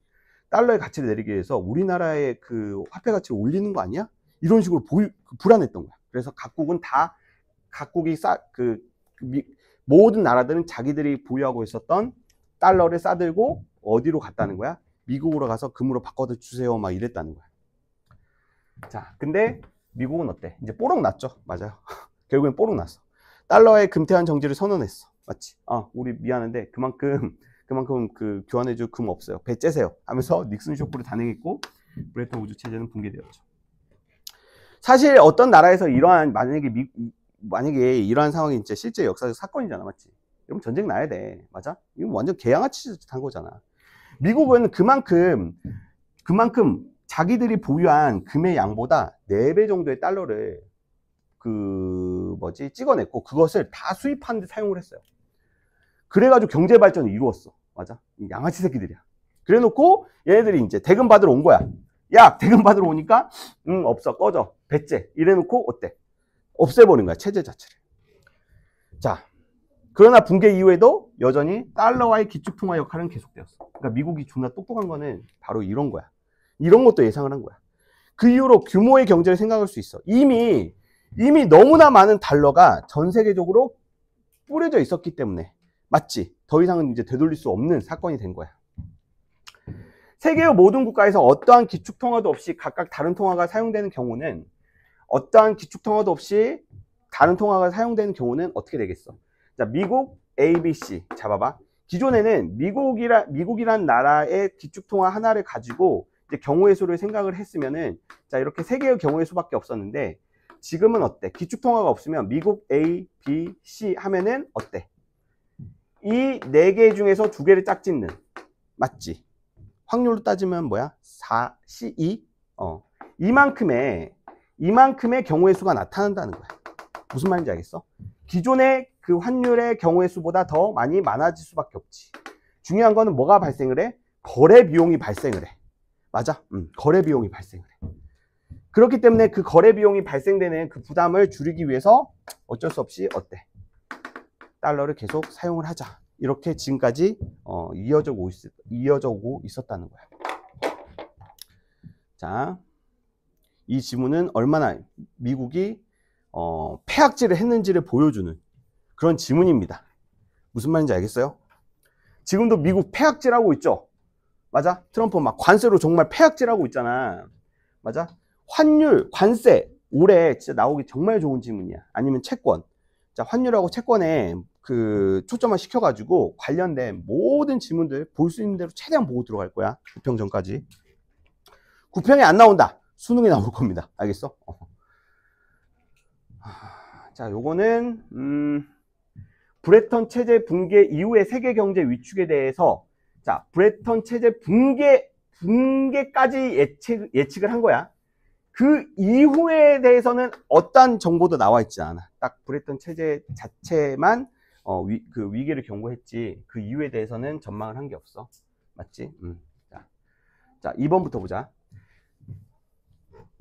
달러의 가치를 내리기 위해서 우리나라의 그 화폐 가치를 올리는 거 아니야? 이런 식으로 불안했던 거야. 그래서 모든 나라들은 자기들이 보유하고 있었던 달러를 싸들고 어디로 갔다는 거야? 미국으로 가서 금으로 바꿔 주세요. 막 이랬다는 거야. 자, 근데 미국은 어때? 이제 뽀록 났죠. 맞아요. 결국엔 뽀록 났어. 달러의 금태환 정지를 선언했어. 맞지? 우리 미안한데 그만큼 그 교환해줄 금 없어요. 배 째세요. 하면서 닉슨 쇼크를 단행했고 브레턴 우드 체제는 붕괴되었죠. 사실 어떤 나라에서 만약에 이러한 상황이 진짜 실제 역사적 사건이잖아. 맞지? 이러면 전쟁 나야 돼. 맞아? 이거 완전 개양아치 한 거잖아. 미국은 그만큼 자기들이 보유한 금의 양보다 4배 정도의 달러를 찍어냈고 그것을 다 수입하는 데 사용을 했어요. 그래가지고 경제 발전을 이루었어. 맞아? 양아치 새끼들이야. 그래 놓고 얘네들이 이제 대금 받으러 온 거야. 야, 대금 받으러 오니까 없어, 꺼져, 배째 이래 놓고 어때? 없애버린 거야, 체제 자체를. 자, 그러나 붕괴 이후에도 여전히 달러와의 기축통화 역할은 계속되었어. 그러니까 미국이 존나 똑똑한 거는 바로 이런 거야. 이런 것도 예상을 한 거야. 그 이후로 규모의 경제를 생각할 수 있어. 이미 너무나 많은 달러가 전 세계적으로 뿌려져 있었기 때문에. 맞지? 더 이상은 이제 되돌릴 수 없는 사건이 된 거야. 세계의 모든 국가에서 어떠한 기축통화도 없이 각각 다른 통화가 사용되는 경우는 어떻게 되겠어? 자, 미국 ABC 잡아봐. 기존에는 미국이란 나라의 기축통화 하나를 가지고 이제 경우의 수를 생각을 했으면은, 자, 이렇게 세 개의 경우의 수밖에 없었는데, 지금은 어때? 기축통화가 없으면 미국 A, B, C 하면은 어때? 이 네 개 중에서 두 개를 짝짓는. 맞지? 확률로 따지면 뭐야? 4, C, 2? 이만큼의 경우의 수가 나타난다는 거야. 무슨 말인지 알겠어? 기존의 그 환율의 경우의 수보다 더 많아질 수밖에 없지. 중요한 거는 뭐가 발생을 해? 거래 비용이 발생을 해. 맞아? 거래 비용이 발생을 해. 그렇기 때문에 그 거래 비용이 발생되는 그 부담을 줄이기 위해서 어쩔 수 없이 어때? 달러를 계속 사용을 하자. 이렇게 지금까지 이어져 오고 있었다는 거야. 자, 이 지문은 얼마나 미국이 폐악질을 했는지를 보여주는 그런 지문입니다. 무슨 말인지 알겠어요? 지금도 미국 폐악질하고 있죠? 맞아? 트럼프 막 관세로 정말 폐악질하고 있잖아. 맞아? 환율, 관세, 올해 진짜 나오기 정말 좋은 지문이야. 아니면 채권. 자, 환율하고 채권에 그 초점화 시켜가지고 관련된 모든 지문들 볼 수 있는 대로 최대한 보고 들어갈 거야. 9평 전까지. 9평이 안 나온다. 수능이 나올 겁니다. 알겠어? 자, 요거는 브레턴 체제 붕괴 이후의 세계 경제 위축에 대해서, 자, 브레턴 체제 붕괴까지 예측을 한 거야. 그 이후에 대해서는 어떠한 정보도 나와 있지 않아. 딱 브레턴 체제 자체만 그 위기를 경고했지, 그 이후에 대해서는 전망을 한 게 없어. 맞지? 자, 2번부터 보자.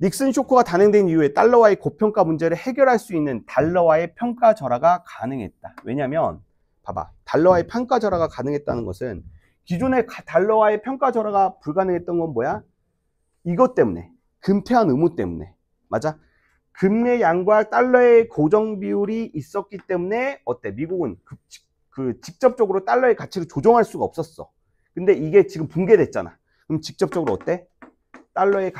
닉슨 쇼크가 단행된 이후에 달러와의 고평가 문제를 해결할 수 있는 달러와의 평가 절하가 가능했다. 왜냐면 봐봐, 달러와의 평가 절하가 가능했다는 것은 기존의 달러와의 평가 절하가 불가능했던 건 뭐야? 이것 때문에, 금태환 의무 때문에. 맞아? 금의 양과 달러의 고정 비율이 있었기 때문에 어때? 미국은 직접적으로 달러의 가치를 조정할 수가 없었어. 근데 이게 지금 붕괴됐잖아. 그럼 직접적으로 어때? 달러의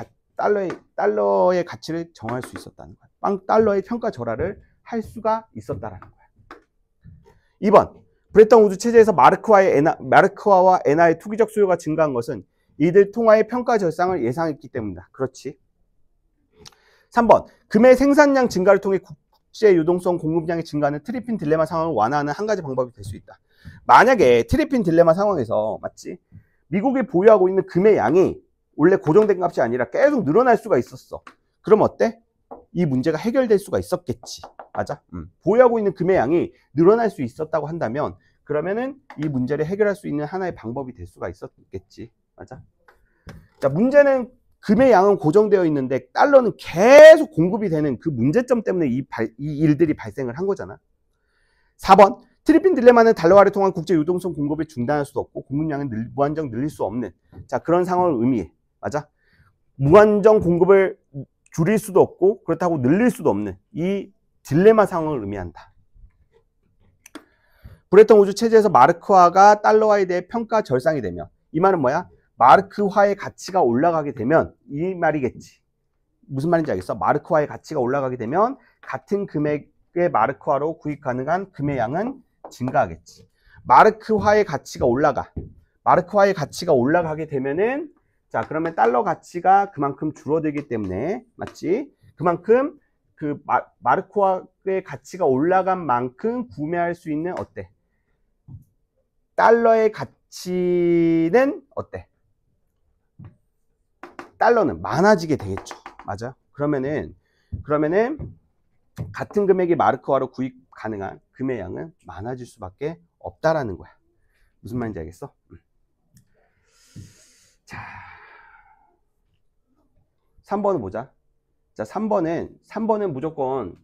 가치를 정할 수 있었다는 거야. 달러의 평가 절하를 할 수가 있었다라는 거야. 2번, 브레턴 우드 체제에서 마르크화와 엔화의 투기적 수요가 증가한 것은 이들 통화의 평가 절상을 예상했기 때문이다. 그렇지. 3번, 금의 생산량 증가를 통해 국제 유동성 공급량이 증가하는 트리핀 딜레마 상황을 완화하는 한 가지 방법이 될 수 있다. 만약에 트리핀 딜레마 상황에서, 맞지? 미국이 보유하고 있는 금의 양이 원래 고정된 값이 아니라 계속 늘어날 수가 있었어. 그럼 어때? 이 문제가 해결될 수가 있었겠지. 맞아? 보유하고 있는 금의 양이 늘어날 수 있었다고 한다면, 그러면은 이 문제를 해결할 수 있는 하나의 방법이 될 수가 있었겠지. 맞아? 자, 문제는 금의 양은 고정되어 있는데 달러는 계속 공급이 되는 그 문제점 때문에 이 일들이 발생을 한 거잖아. 4번, 트리핀 딜레마는 달러화를 통한 국제 유동성 공급을 중단할 수도 없고 공급량은 무한정 늘릴 수 없는, 자, 그런 상황을 의미해. 맞아? 무한정 공급을 줄일 수도 없고 그렇다고 늘릴 수도 없는 이 딜레마 상황을 의미한다. 브레턴 우드 체제에서 마르크화가 달러화에 대해 평가 절상이 되면, 이 말은 뭐야? 마르크화의 가치가 올라가게 되면, 이 말이겠지. 무슨 말인지 알겠어? 마르크화의 가치가 올라가게 되면 같은 금액의 마르크화로 구입 가능한 금의 양은 증가하겠지. 마르크화의 가치가 올라가게 되면은, 자, 그러면 달러 가치가 그만큼 줄어들기 때문에, 맞지? 그만큼 그 마르크화의 가치가 올라간 만큼 구매할 수 있는 어때? 달러의 가치는 어때? 달러는 많아지게 되겠죠. 맞아? 그러면은 같은 금액의 마르크화로 구입 가능한 금의 양은 많아질 수밖에 없다라는 거야. 무슨 말인지 알겠어? 자, 3번을 보자. 자, 3번은 무조건,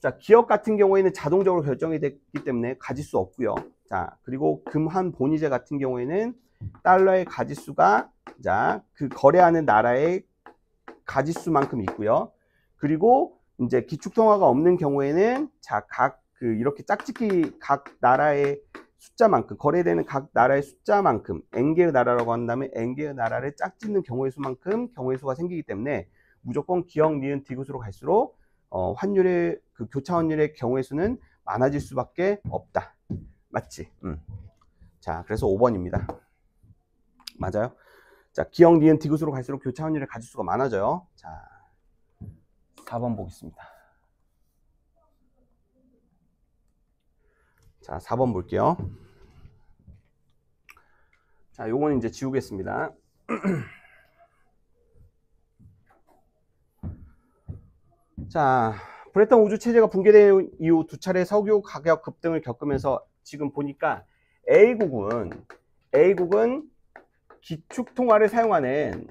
자, 기업 같은 경우에는 자동적으로 결정이 됐기 때문에 가지수 없고요. 자, 그리고 금한 본위제 같은 경우에는 달러의 가지수가, 자, 그 거래하는 나라의 가지수만큼 있고요. 그리고 이제 기축통화가 없는 경우에는, 자, 이렇게 짝짓기 각 나라의 숫자만큼, 거래되는 각 나라의 숫자만큼, N개의 나라라고 한다면 N개의 나라를 짝짓는 경우의 수만큼 경우의 수가 생기기 때문에 무조건 기역, 니은, 디귿으로 갈수록 환율의 그 교차 환율의 경우의 수는 많아질 수밖에 없다. 맞지? 자, 그래서 5번입니다. 맞아요? 자, 기역, 니은, 디귿으로 갈수록 교차 환율의 가지수가 많아져요. 자, 4번 보겠습니다. 자, 4번 볼게요. 자, 요거는 이제 지우겠습니다. 자, 브레턴 우주 체제가 붕괴된 이후 두 차례 석유 가격 급등을 겪으면서 지금 보니까 A국은 기축통화를 사용하는,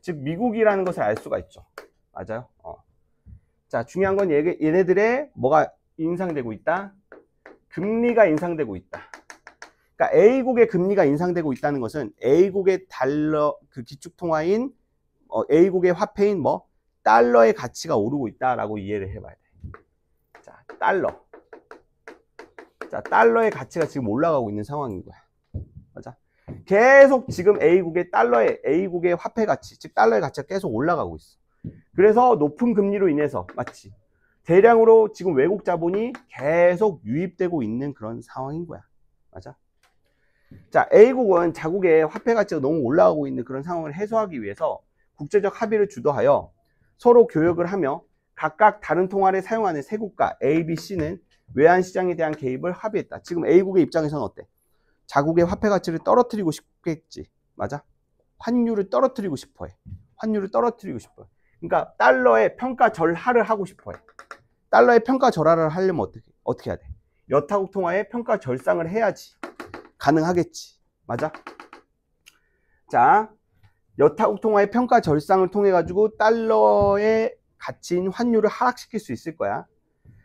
즉 미국이라는 것을 알 수가 있죠. 맞아요? 자, 중요한 건 얘네들의 뭐가 인상되고 있다? 금리가 인상되고 있다. 그러니까 A국의 금리가 인상되고 있다는 것은 A국의 달러, 그 기축통화인 A국의 화폐인 뭐 달러의 가치가 오르고 있다라고 이해를 해봐야 돼. 자, 달러. 자, 달러의 가치가 지금 올라가고 있는 상황인 거야. 맞아? 계속 지금 A국의 화폐 가치, 즉 달러의 가치가 계속 올라가고 있어. 그래서 높은 금리로 인해서, 맞지? 대량으로 지금 외국 자본이 계속 유입되고 있는 그런 상황인 거야. 맞아? 자, A국은 자국의 화폐 가치가 너무 올라가고 있는 그런 상황을 해소하기 위해서 국제적 합의를 주도하여 서로 교역을 하며 각각 다른 통화를 사용하는 세 국가 A, B, C는 외환시장에 대한 개입을 합의했다. 지금 A국의 입장에서는 어때? 자국의 화폐 가치를 떨어뜨리고 싶겠지. 맞아? 환율을 떨어뜨리고 싶어해. 그러니까 달러의 평가 절하를 하고 싶어해. 달러의 평가 절하를 하려면 어떻게 해야 돼? 여타국 통화의 평가 절상을 해야지 가능하겠지. 맞아? 자, 여타국 통화의 평가 절상을 통해 가지고 달러의 가치인 환율을 하락시킬 수 있을 거야.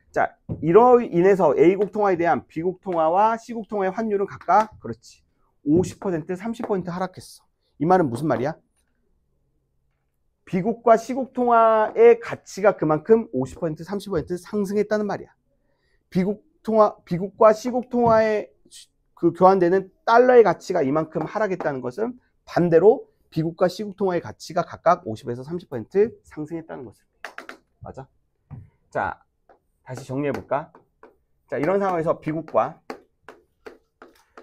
자, 이로 인해서 A국 통화에 대한 B국 통화와 C국 통화의 환율은 각각, 그렇지, 50%, 30% 하락했어. 이 말은 무슨 말이야? B국과 C국 통화의 가치가 그만큼 50%, 30% 상승했다는 말이야. B국과 C국 통화의 그 교환되는 달러의 가치가 이만큼 하락했다는 것은 반대로 B국과 C국 통화의 가치가 각각 50에서 30% 상승했다는 것을. 맞아? 자, 다시 정리해볼까? 자, 이런 상황에서 B국과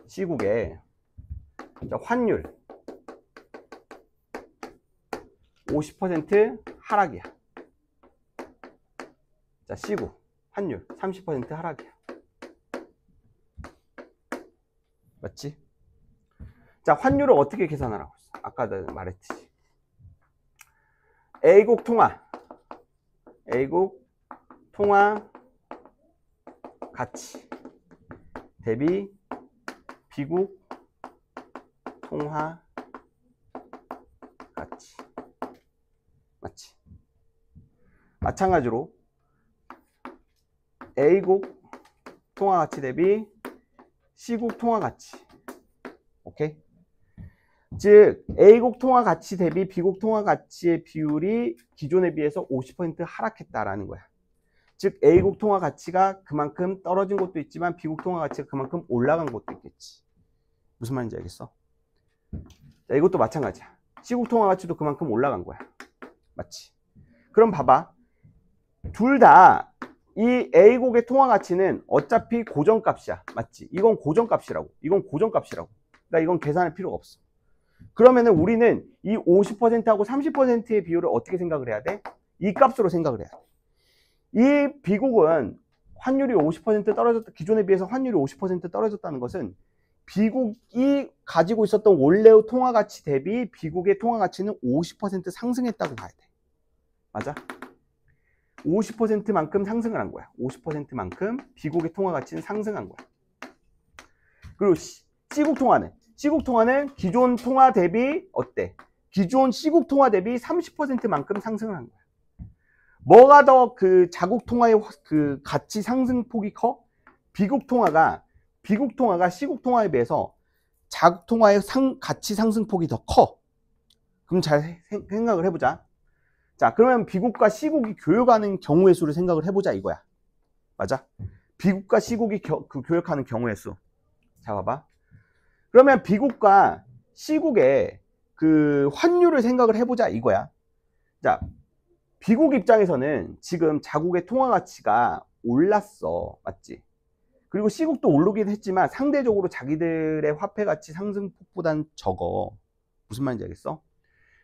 C국의 환율 50% 하락이야. 자, C국 환율 30% 하락이야. 맞지? 자, 환율을 어떻게 계산하라고 했어? 아까 내가 말했듯이 A국 통화 가치 대비 B국 통화 가치. 맞지? 마찬가지로 A국 통화 가치 대비 C국 통화 가치. 오케이? 즉 A국 통화 가치 대비 B국 통화 가치의 비율이 기존에 비해서 50% 하락했다라는 거야. 즉 A국 통화 가치가 그만큼 떨어진 것도 있지만 B국 통화 가치가 그만큼 올라간 것도 있겠지. 무슨 말인지 알겠어? 자, 이것도 마찬가지야. C국 통화 가치도 그만큼 올라간 거야. 맞지? 그럼 봐봐. 둘 다 이 A국의 통화 가치는 어차피 고정값이야. 맞지? 이건 고정값이라고. 그러니까 이건 계산할 필요가 없어. 그러면은 우리는 이 50%하고 30%의 비율을 어떻게 생각을 해야 돼? 이 값으로 생각을 해야 돼. 이 B국은 환율이 50% 떨어졌다, 기존에 비해서 환율이 50% 떨어졌다는 것은 B국이 가지고 있었던 원래의 통화 가치 대비 B국의 통화 가치는 50% 상승했다고 봐야 돼. 맞아? 50%만큼 상승을 한 거야. 50%만큼 B국의 통화 가치는 상승한 거야. 그리고 C국 통화는 기존 통화 대비 어때? 기존 C국 통화 대비 30%만큼 상승을 한 거야. 뭐가 더 그 자국 통화의 그 가치 상승폭이 커? B국 통화가 C국 통화에 비해서 자국 통화의 가치 상승폭이 더 커. 그럼 잘 생각을 해보자. 자, 그러면 B국과 C국이 교역하는 경우의 수를 생각을 해보자 이거야. 맞아? B국과 C국이 교역하는 경우의 수. 자, 봐봐. 그러면 B국과 C국의 그 환율을 생각을 해보자 이거야. 자, B국 입장에서는 지금 자국의 통화 가치가 올랐어. 맞지? 그리고 C국도 오르긴 했지만 상대적으로 자기들의 화폐 가치 상승폭보단 적어. 무슨 말인지 알겠어?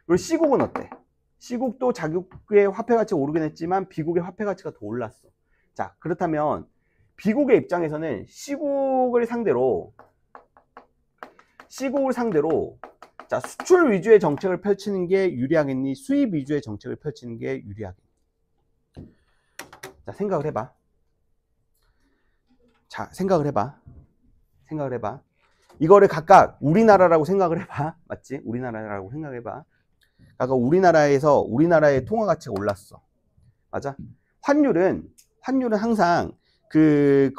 그리고 C국은 어때? C국도 자국의 화폐 가치가 오르긴 했지만 B국의 화폐 가치가 더 올랐어. 자, 그렇다면 B국의 입장에서는 C국을 상대로 자, 수출 위주의 정책을 펼치는 게 유리하겠니? 수입 위주의 정책을 펼치는 게 유리하겠니? 자, 생각을 해봐. 자, 생각을 해봐. 이거를 각각 우리나라라고 생각을 해봐. 맞지? 우리나라라고 생각해봐. 아까 우리나라의 통화 가치가 올랐어. 맞아? 환율은 항상 그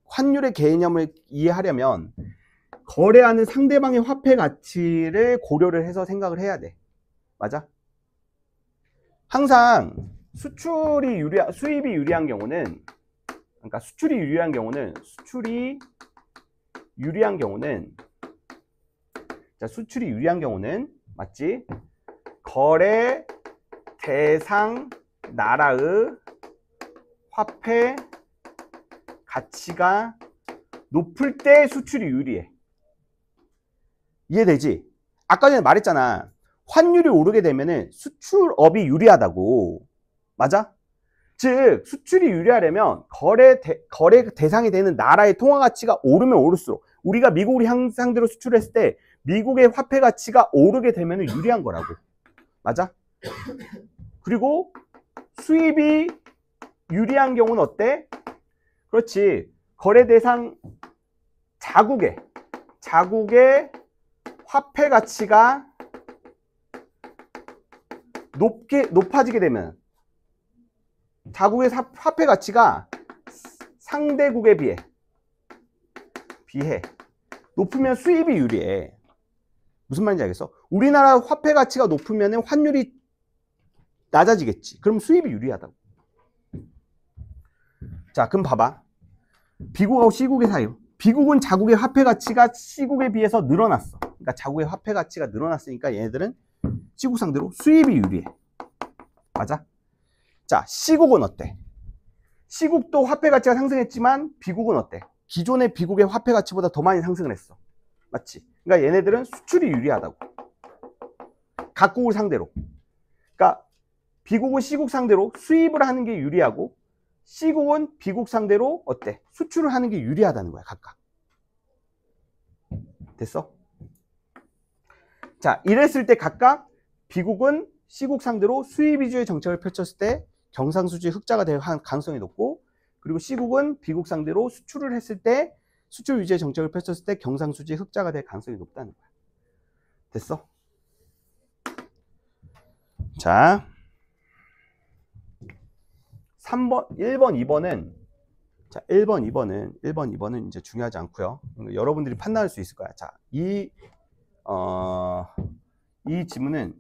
환율의 개념을 이해하려면 거래하는 상대방의 화폐 가치를 고려를 해서 생각을 해야 돼. 맞아? 항상 수입이 유리한 경우는 맞지? 거래 대상 나라의 화폐 가치가 높을 때 수출이 유리해. 이해되지? 아까 전에 말했잖아. 환율이 오르게 되면은 수출업이 유리하다고. 맞아? 즉 수출이 유리하려면 거래 대상이 되는 나라의 통화 가치가 오르면 오를수록 우리가 미국을 상대로 수출했을 때 미국의 화폐 가치가 오르게 되면 유리한 거라고. 맞아? 그리고 수입이 유리한 경우는 어때? 그렇지. 거래 대상 자국의 화폐 가치가 높아지게 되면 자국의 화폐 가치가 상대국에 비해 높으면 수입이 유리해. 무슨 말인지 알겠어? 우리나라 화폐 가치가 높으면 환율이 낮아지겠지. 그럼 수입이 유리하다고. 자, 그럼 봐봐. B국하고 C국의 사이. B국은 자국의 화폐 가치가 C국에 비해서 늘어났어. 그러니까 자국의 화폐 가치가 늘어났으니까 얘네들은 C국 상대로 수입이 유리해. 맞아? 자, C국은 어때? C국도 화폐 가치가 상승했지만 B국은 어때? 기존의 B국의 화폐 가치보다 더 많이 상승을 했어. 맞지? 그러니까 얘네들은 수출이 유리하다고. 각국을 상대로. 그러니까 B국은 C국 상대로 수입을 하는 게 유리하고 C국은 B국 상대로 어때? 수출을 하는 게 유리하다는 거야, 각각. 됐어? 자, 이랬을 때 각각 B국은 C국 상대로 수입 위주의 정책을 펼쳤을 때 경상수지 흑자가 될 가능성이 높고, 그리고 C국은 B국 상대로 수출을 했을 때 수출 위주의 정책을 펼쳤을 때 경상수지 흑자가 될 가능성이 높다는 거야. 됐어? 자, 3번, 1번, 2번은 자, 1번, 2번은 이제 중요하지 않고요. 여러분들이 판단할 수 있을 거야. 자, 이 지문은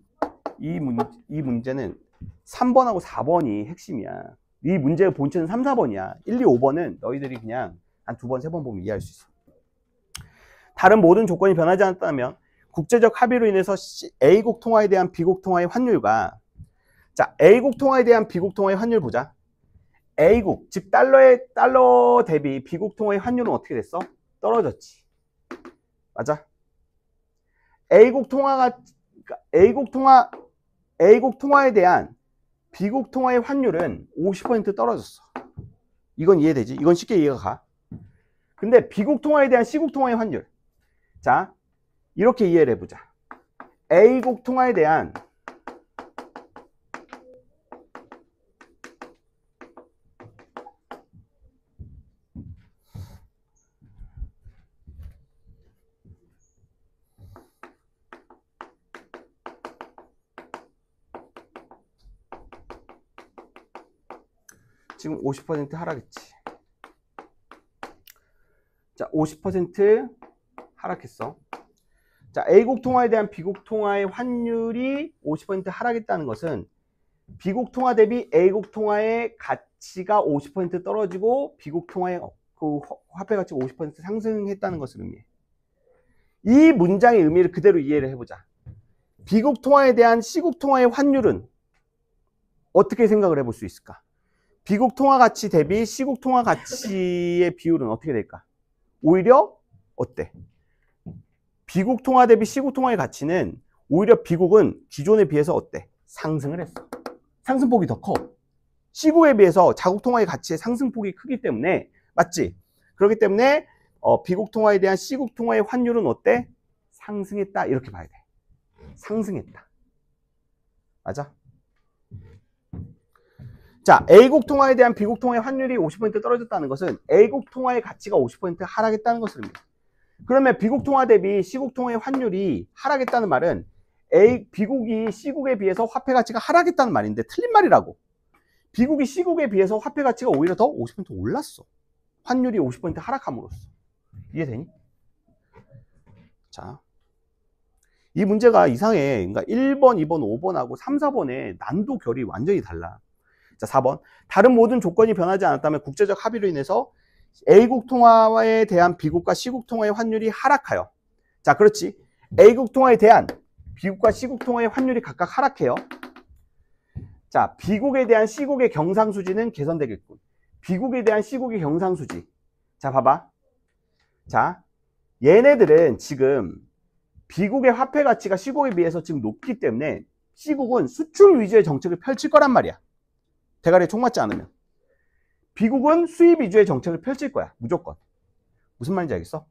이 문제는 3번하고 4번이 핵심이야. 이 문제의 본체는 3, 4번이야. 1, 2, 5번은 너희들이 그냥 한 2번, 3번 보면 이해할 수 있어. 다른 모든 조건이 변하지 않았다면 국제적 합의로 인해서 A국 통화에 대한 B국 통화의 환율과 자, A국 통화에 대한 B국 통화의 환율 보자. A국, 즉 달러 대비 B국 통화의 환율은 어떻게 됐어? 떨어졌지. 맞아? A국 통화에 대한 B국 통화의 환율은 50% 떨어졌어. 이건 이해되지? 이건 쉽게 이해가 가. 근데 B국 통화에 대한 C국 통화의 환율. 자, 이렇게 이해를 해보자. A국 통화에 대한 지금 50% 하락했지. 자, 50% 하락했어. 자, A국 통화에 대한 B국 통화의 환율이 50% 하락했다는 것은 B국 통화 대비 A국 통화의 가치가 50% 떨어지고 B국 통화의 그 화폐 가치가 50% 상승했다는 것을 의미해. 이 문장의 의미를 그대로 이해를 해보자. B국 통화에 대한 C국 통화의 환율은 어떻게 생각을 해볼 수 있을까? B국 통화 가치 대비 C국 통화 가치의 비율은 어떻게 될까? 오히려 어때? B국 통화 대비 C국 통화의 가치는 오히려 B국은 기존에 비해서 어때? 상승을 했어. 상승폭이 더 커. C국에 비해서 자국 통화의 가치의 상승폭이 크기 때문에, 맞지? 그렇기 때문에 B국 통화에 대한 C국 통화의 환율은 어때? 상승했다. 이렇게 봐야 돼. 상승했다. 맞아? 자, A국 통화에 대한 B국 통화의 환율이 50% 떨어졌다는 것은 A국 통화의 가치가 50% 하락했다는 것을 의미해. 그러면 B국 통화 대비 C국 통화의 환율이 하락했다는 말은 B국이 C국에 비해서 화폐 가치가 하락했다는 말인데 틀린 말이라고. B국이 C국에 비해서 화폐 가치가 오히려 더 50% 올랐어. 환율이 50% 하락함으로써. 이해되니? 자, 이 문제가 이상해. 그러니까 1번, 2번, 5번하고 3, 4번의 난도 결이 완전히 달라. 자, 4번. 다른 모든 조건이 변하지 않았다면 국제적 합의로 인해서 A국 통화에 대한 B국과 C국 통화의 환율이 하락하여. 자, 그렇지. A국 통화에 대한 B국과 C국 통화의 환율이 각각 하락해요. 자, B국에 대한 C국의 경상수지는 개선되겠군. B국에 대한 C국의 경상수지. 자, 봐봐. 자, 얘네들은 지금 B국의 화폐 가치가 C국에 비해서 지금 높기 때문에 C국은 수출 위주의 정책을 펼칠 거란 말이야. 대가리에 총 맞지 않으면. B국은 수입 위주의 정책을 펼칠 거야. 무조건. 무슨 말인지 알겠어?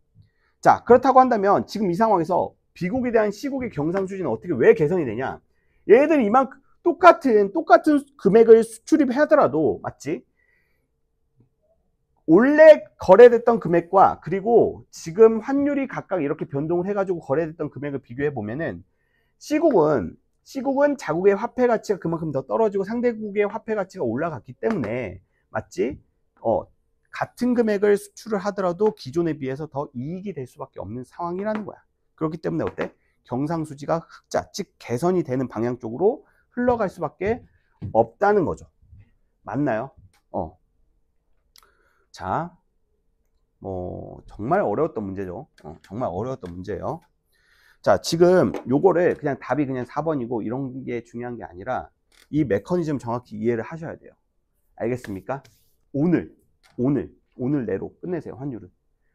자, 그렇다고 한다면 지금 이 상황에서 B국에 대한 C국의 경상수지는 어떻게 왜 개선이 되냐? 얘네들이 이만큼 똑같은 금액을 수출입하더라도, 맞지? 원래 거래됐던 금액과 그리고 지금 환율이 각각 이렇게 변동을 해가지고 거래됐던 금액을 비교해 보면은 C국은 자국의 화폐 가치가 그만큼 더 떨어지고 상대국의 화폐 가치가 올라갔기 때문에, 맞지? 같은 금액을 수출을 하더라도 기존에 비해서 더 이익이 될 수밖에 없는 상황이라는 거야. 그렇기 때문에 어때? 경상수지가 흑자, 즉 개선이 되는 방향 쪽으로 흘러갈 수밖에 없다는 거죠. 맞나요? 자, 정말 어려웠던 문제죠. 정말 어려웠던 문제예요. 자, 지금 요거를 그냥 답이 그냥 4번이고 이런 게 중요한 게 아니라 이 메커니즘 정확히 이해를 하셔야 돼요. 알겠습니까? 오늘 내로 끝내세요. 환율은.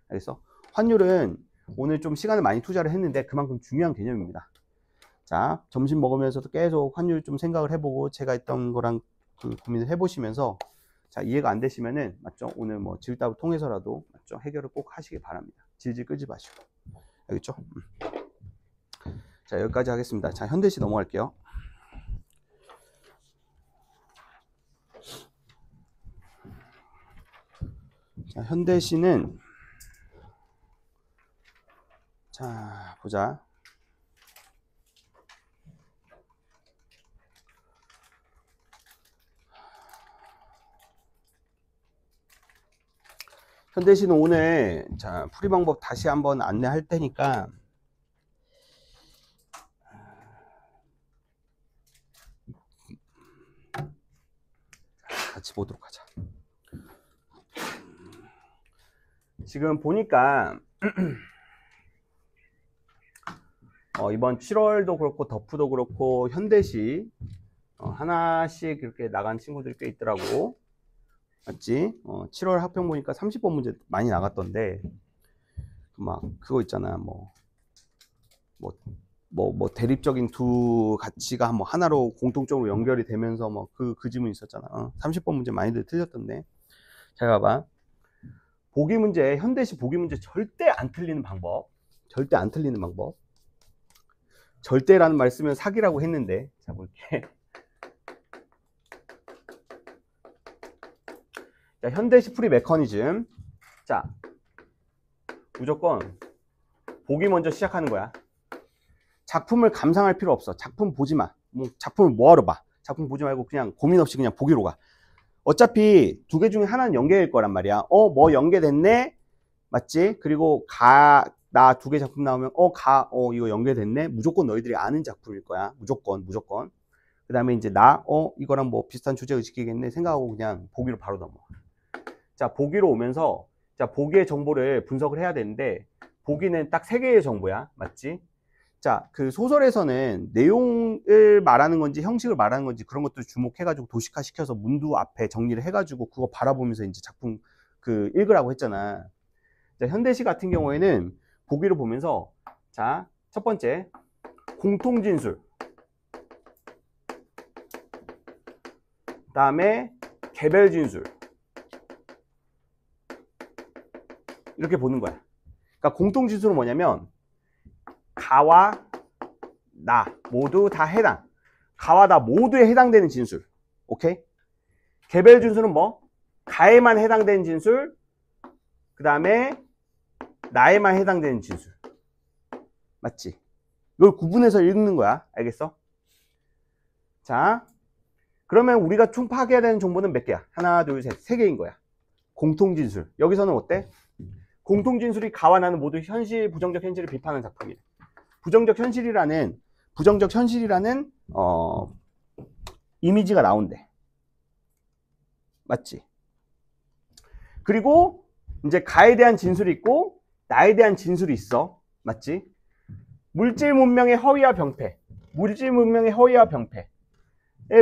알겠어? 환율은 오늘 좀 시간을 많이 투자를 했는데 그만큼 중요한 개념입니다. 자, 점심 먹으면서도 계속 환율 좀 생각을 해보고 제가 했던 거랑 고민을 해보시면서, 자, 이해가 안 되시면은, 맞죠? 오늘 뭐 질답을 통해서라도, 맞죠? 해결을 꼭 하시기 바랍니다. 질질 끌지 마시고. 알겠죠? 자, 여기까지 하겠습니다. 자, 현대시 넘어갈게요. 자, 현대시는, 자, 보자. 현대시는 오늘, 자, 풀이 방법 다시 한번 안내할 테니까, 같이 보도록 하자. 지금 보니까 이번 7월도 그렇고 덕후도 그렇고 현대시 하나씩 이렇게 나간 친구들이 꽤 있더라고. 맞지? 7월 학평 보니까 30번 문제 많이 나갔던데, 막 그거 있잖아. 대립적인 두 가치가 뭐 하나로 공통적으로 연결이 되면서 뭐 그 지문 있었잖아. 30번 문제 많이들 틀렸던데. 잘 봐봐. 보기 문제, 현대시 보기 문제 절대 안 틀리는 방법. 절대 안 틀리는 방법. 절대라는 말 쓰면 사기라고 했는데, 자, 볼게. 자, 현대시 풀이 메커니즘. 자, 무조건 보기 먼저 시작하는 거야. 작품을 감상할 필요 없어. 작품 보지 마. 작품을 뭐하러 봐. 작품 보지 말고 그냥 고민 없이 그냥 보기로 가. 어차피 두 개 중에 하나는 연계일 거란 말이야. 뭐 연계됐네? 맞지? 그리고 나 두 개 작품 나오면 이거 연계됐네? 무조건 너희들이 아는 작품일 거야. 무조건. 그 다음에 이제 이거랑 뭐 비슷한 주제 의식이겠네 생각하고 그냥 보기로 바로 넘어가. 자, 보기로 오면서, 자, 보기의 정보를 분석을 해야 되는데, 보기는 딱 3개의 정보야. 맞지? 자, 그 소설에서는 내용을 말하는 건지 형식을 말하는 건지 그런 것들 주목해가지고 도식화 시켜서 문두 앞에 정리를 해가지고 그거 바라보면서 이제 작품 읽으라고 했잖아. 자, 현대시 같은 경우에는 보기를 보면서, 자, 첫 번째, 공통진술. 그 다음에 개별진술. 이렇게 보는 거야. 그러니까 공통진술은 뭐냐면 가와 나 모두 다 해당. 가와 나 모두에 해당되는 진술. 오케이? 개별진술은 뭐? 가에만 해당되는 진술. 그 다음에 나에만 해당되는 진술. 맞지? 이걸 구분해서 읽는 거야. 알겠어? 자, 그러면 우리가 총 파악해야 되는 정보는 몇 개야? 하나, 둘, 셋. 3개인 거야. 공통진술. 여기서는 어때? 공통진술이 가와 나는 모두 현실, 부정적 현실을 비판하는 작품이래. 부정적 현실이라는 이미지가 나온대. 맞지? 그리고 이제 가에 대한 진술이 있고 나에 대한 진술이 있어. 맞지? 물질 문명의 허위와 병폐. 물질 문명의 허위와 병폐에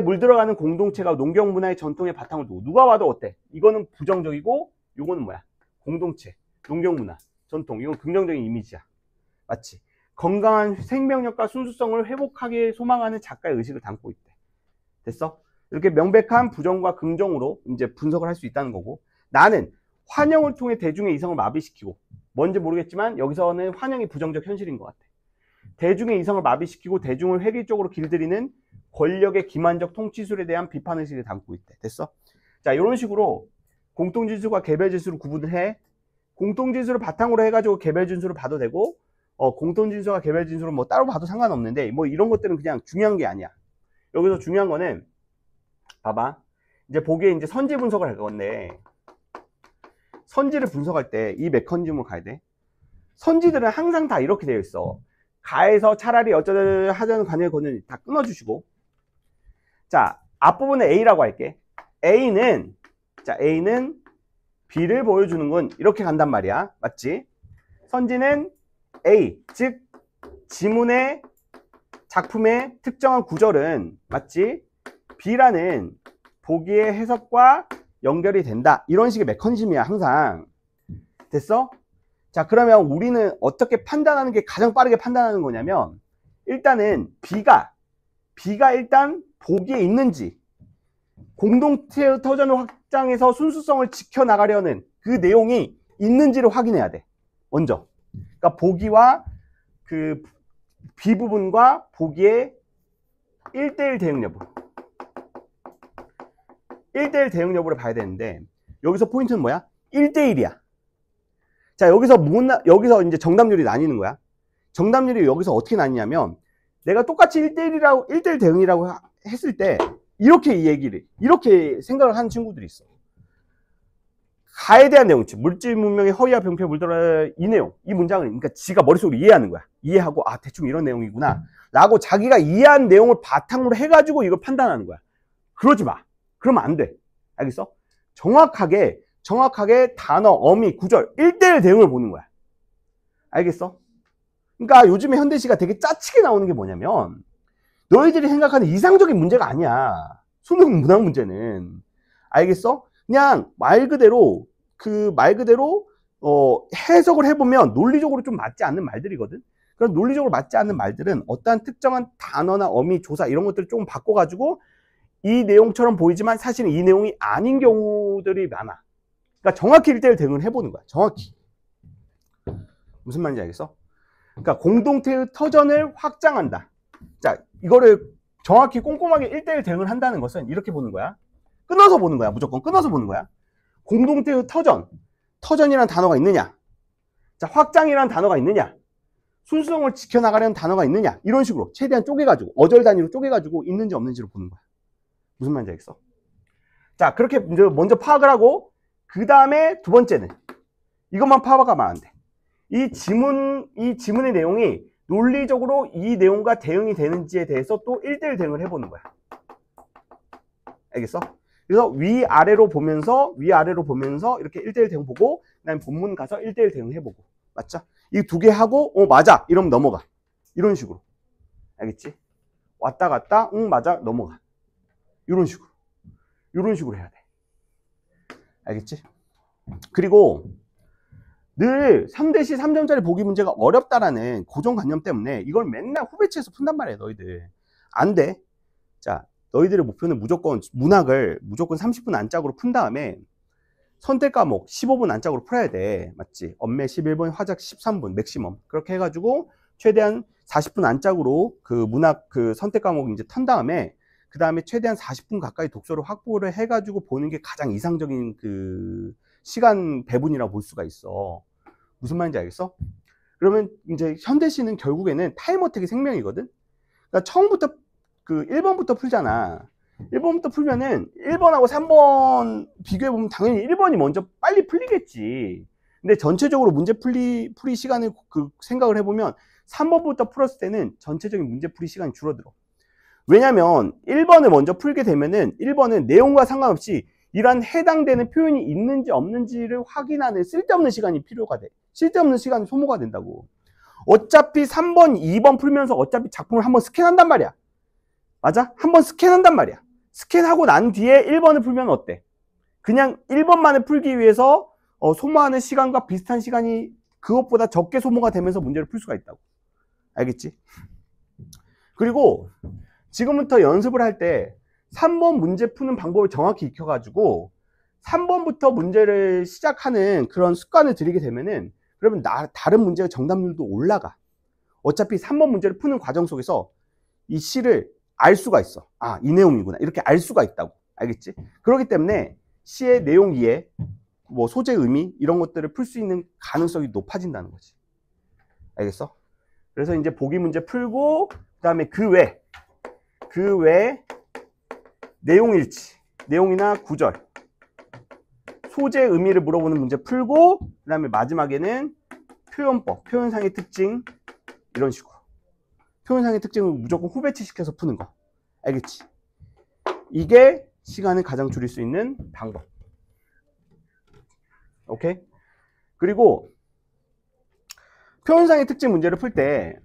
물들어가는 공동체가 농경 문화의 전통의 바탕을 두고 누가 봐도 어때? 이거는 부정적이고 이거는 뭐야? 공동체, 농경 문화, 전통. 이건 긍정적인 이미지야. 맞지? 건강한 생명력과 순수성을 회복하기 소망하는 작가의 의식을 담고 있대. 됐어? 이렇게 명백한 부정과 긍정으로 이제 분석을 할 수 있다는 거고, 나는 환영을 통해 대중의 이성을 마비시키고, 뭔지 모르겠지만 여기서는 환영이 부정적 현실인 것 같아. 대중의 이성을 마비시키고 대중을 획일적으로 길들이는 권력의 기만적 통치술에 대한 비판의식을 담고 있대. 됐어? 자, 이런 식으로 공통진술과 개별진술을 구분을 해. 공통진술을 바탕으로 해가지고 개별진술을 봐도 되고, 공통진술과 개별진술은 뭐 따로 봐도 상관없는데, 뭐 이런 것들은 그냥 중요한 게 아니야. 여기서 중요한 거는, 봐봐. 이제 보기에 이제 선지 분석을 할 건데, 선지를 분석할 때 이 메커니즘으로 가야 돼. 선지들은 항상 다 이렇게 되어 있어. 가에서 차라리 어쩌다 하자는 관여의 권한을 다 끊어주시고. 자, 앞부분은 A라고 할게. A는 B를 보여주는 건 이렇게 간단 말이야. 맞지? 선지는 A, 즉 지문의 작품의 특정한 구절은 맞지? B라는 보기의 해석과 연결이 된다. 이런 식의 메커니즘이야, 항상. 됐어? 자, 그러면 우리는 어떻게 판단하는 게 가장 빠르게 판단하는 거냐면, 일단은 B가 일단 보기에 있는지, 공동체 터전을 확장해서 순수성을 지켜나가려는 그 내용이 있는지를 확인해야 돼. 먼저. 그러니까 보기와 그 B 부분과 보기의 1대1 대응 여부. 1대1 대응 여부를 봐야 되는데, 여기서 포인트는 뭐야? 1대1이야. 자, 여기서 이제 정답률이 나뉘는 거야. 정답률이 여기서 어떻게 나뉘냐면, 내가 똑같이 1대1 대응이라고 했을 때, 이렇게 생각을 하는 친구들이 있어. 가에 대한 내용, 물질 문명의 허위와 병폐에 물들어 이 내용, 이 문장을, 그러니까 지가 머릿속으로 이해하는 거야. 이해하고, 대충 이런 내용이구나. 라고 자기가 이해한 내용을 바탕으로 해가지고 이걸 판단하는 거야. 그러지 마. 그러면 안 돼. 알겠어? 정확하게 단어, 어미, 구절 1대1 대응을 보는 거야. 알겠어? 그러니까 요즘에 현대시가 되게 짜치게 나오는 게 뭐냐면, 너희들이 생각하는 이상적인 문제가 아니야. 수능 문학 문제는. 알겠어? 그냥 말 그대로 해석을 해보면 논리적으로 좀 맞지 않는 말들이거든. 그럼 논리적으로 맞지 않는 말들은 어떠한 특정한 단어나 어미, 조사 이런 것들을 조금 바꿔가지고 이 내용처럼 보이지만 사실은 이 내용이 아닌 경우들이 많아. 그러니까 정확히 1대1 대응을 해보는 거야. 정확히. 무슨 말인지 알겠어? 그러니까 공동체의 터전을 확장한다. 자, 이거를 정확히 꼼꼼하게 1대1 대응을 한다는 것은 이렇게 보는 거야. 끊어서 보는 거야. 무조건 끊어서 보는 거야. 공동체의 터전이라는 단어가 있느냐? 자, 확장이라는 단어가 있느냐? 순수성을 지켜나가려는 단어가 있느냐? 이런 식으로 최대한 쪼개가지고 어절 단위로 쪼개가지고 있는지 없는지를 보는 거야. 무슨 말인지 알겠어? 자, 그렇게 먼저 파악을 하고, 그 다음에 두 번째는 이것만 파악하면 안 돼. 이 지문의 내용이 논리적으로 이 내용과 대응이 되는지에 대해서 또 1대1 대응을 해보는 거야. 알겠어? 그래서 위아래로 보면서 이렇게 1대1 대응 보고, 그 다음에 본문 가서 1대1 대응 해보고. 맞죠? 이 두 개 하고, 맞아. 이러면 넘어가. 이런 식으로. 알겠지? 왔다 갔다, 맞아. 넘어가. 이런 식으로. 이런 식으로 해야 돼. 알겠지? 그리고 늘 3대시 3점짜리 보기 문제가 어렵다라는 고정관념 때문에 이걸 맨날 후배치에서 푼단 말이야, 너희들. 안 돼. 자, 너희들의 목표는 문학을 무조건 30분 안짝으로 푼 다음에 선택 과목 15분 안짝으로 풀어야 돼. 맞지? 엄매 11분, 화작 13분, 맥시멈. 그렇게 해가지고 최대한 40분 안짝으로 그 문학 그 선택 과목 이제 턴 다음에 그 다음에 최대한 40분 가까이 독서를 확보를 해가지고 보는 게 가장 이상적인 그 시간 배분이라고 볼 수가 있어. 무슨 말인지 알겠어? 그러면 이제 현대시는 결국에는 타임어택이 생명이거든? 그러니까 처음부터 그 1번부터 풀잖아. 1번부터 풀면은 1번하고 3번 비교해보면 당연히 1번이 먼저 빨리 풀리겠지. 근데 전체적으로 문제 풀이 시간을 그 생각을 해보면 3번부터 풀었을 때는 전체적인 문제 풀이 시간이 줄어들어. 왜냐면 1번을 먼저 풀게 되면은 1번은 내용과 상관없이 이런 해당되는 표현이 있는지 없는지를 확인하는 쓸데없는 시간이 필요가 돼. 쓸데없는 시간이 소모가 된다고. 어차피 3번, 2번 풀면서 어차피 작품을 한번 스캔한단 말이야. 맞아? 한번 스캔한단 말이야. 스캔하고 난 뒤에 1번을 풀면 어때? 그냥 1번만을 풀기 위해서 소모하는 시간과 비슷한 시간이 그것보다 적게 소모가 되면서 문제를 풀 수가 있다고. 알겠지? 그리고 지금부터 연습을 할 때 3번 문제 푸는 방법을 정확히 익혀가지고 3번부터 문제를 시작하는 그런 습관을 들이게 되면은 그러면 다른 문제의 정답률도 올라가. 어차피 3번 문제를 푸는 과정 속에서 이 시를 알 수가 있어. 아, 이 내용이구나. 이렇게 알 수가 있다고. 알겠지? 그렇기 때문에 시의 내용 이해, 뭐 소재 의미 이런 것들을 풀 수 있는 가능성이 높아진다는 거지. 알겠어? 그래서 이제 보기 문제 풀고 그 다음에 그 외 내용일치, 내용이나 구절, 소재 의미를 물어보는 문제 풀고 그 다음에 마지막에는 표현법, 표현상의 특징 이런 식으로. 표현상의 특징을 무조건 후배치 시켜서 푸는 거. 알겠지? 이게 시간을 가장 줄일 수 있는 방법. 오케이? 그리고 표현상의 특징 문제를 풀 때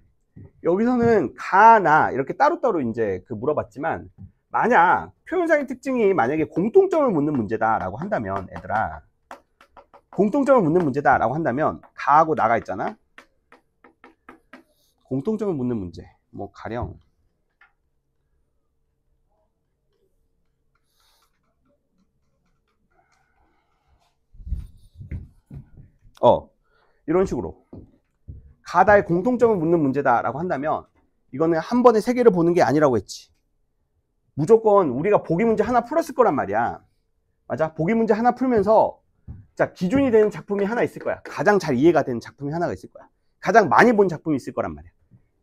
여기서는 가나 이렇게 따로따로 이제 그 물어봤지만 만약 표현상의 특징이 만약에 공통점을 묻는 문제다라고 한다면 얘들아 공통점을 묻는 문제다라고 한다면 가하고 나가 있잖아. 공통점을 묻는 문제 뭐 가령 이런 식으로 가다의 공통점을 묻는 문제다라고 한다면 이거는 한 번에 세 개를 보는 게 아니라고 했지. 무조건 우리가 보기 문제 하나 풀었을 거란 말이야. 맞아? 보기 문제 하나 풀면서 자 기준이 되는 작품이 하나 있을 거야. 가장 잘 이해가 되는 작품이 하나가 있을 거야. 가장 많이 본 작품이 있을 거란 말이야.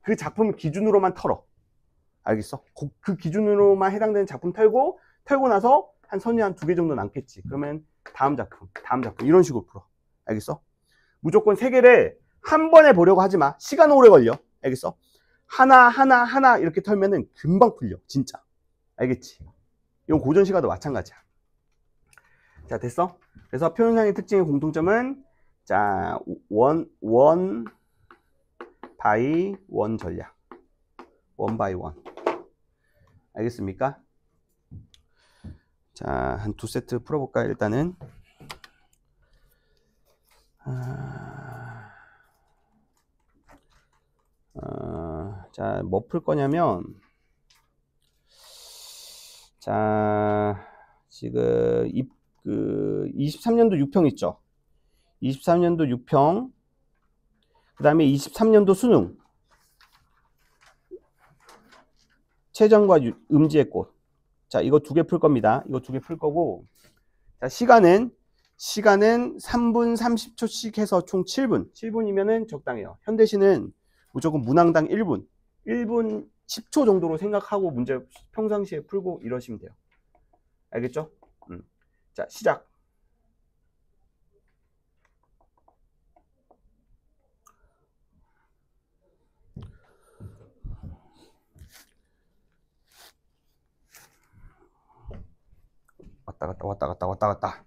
그 작품 기준으로만 털어. 알겠어? 그 기준으로만 해당되는 작품 털고 나서 한 선이 한 2개 정도 남겠지. 그러면 다음 작품 이런 식으로 풀어. 알겠어? 무조건 3개를 한 번에 보려고 하지 마. 시간 오래 걸려. 알겠어? 하나 이렇게 털면은 금방 풀려. 진짜. 알겠지? 이건 고전 시가도 마찬가지야. 자, 됐어? 그래서 표현상의 특징의 공통점은 자, 원 바이 원 전략. 원 바이 원. 알겠습니까? 자, 한 2세트 풀어볼까요? 일단은. 자, 뭐 풀 거냐면, 자, 지금 23년도 6평 있죠? 23년도 6평, 그 다음에 23년도 수능, 최정과 음지의 꽃. 자, 이거 2개 풀 겁니다. 이거 2개 풀 거고, 자, 시간은 3분 30초씩 해서 총 7분. 7분이면은 적당해요. 현대시는 무조건 문항당 1분 10초 정도로 생각하고 문제 평상시에 풀고 이러시면 돼요. 알겠죠? 자, 시작. 왔다 갔다 왔다 갔다 왔다 갔다.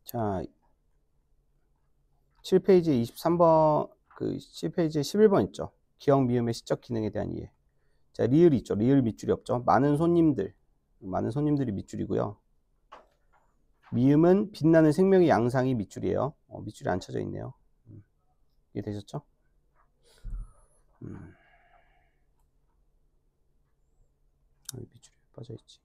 자, 7페이지 23번, 그 7페이지 11번 있죠. 기억 미음의 시적 기능에 대한 이해. 자, 리을이 있죠. 리을 밑줄이 없죠. 많은 손님들이 밑줄이고요. 미음은 빛나는 생명의 양상이 밑줄이에요. 밑줄이 안 쳐져 있네요. 이해되셨죠? 밑줄이 빠져있지.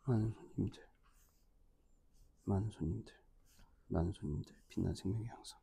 많은 손님들, 많은 손님들, 많은 손님들, 빛나는 생명의 향상.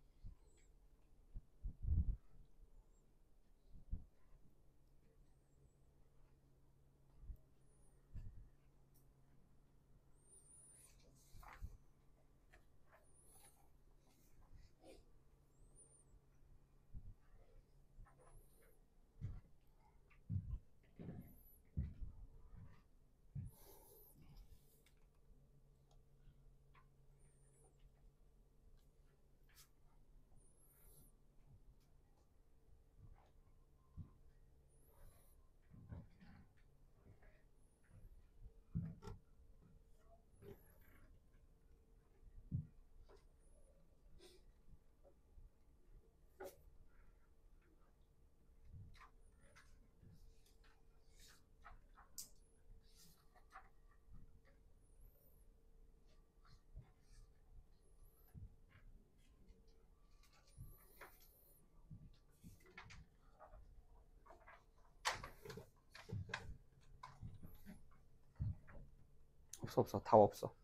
없어. 답 없어.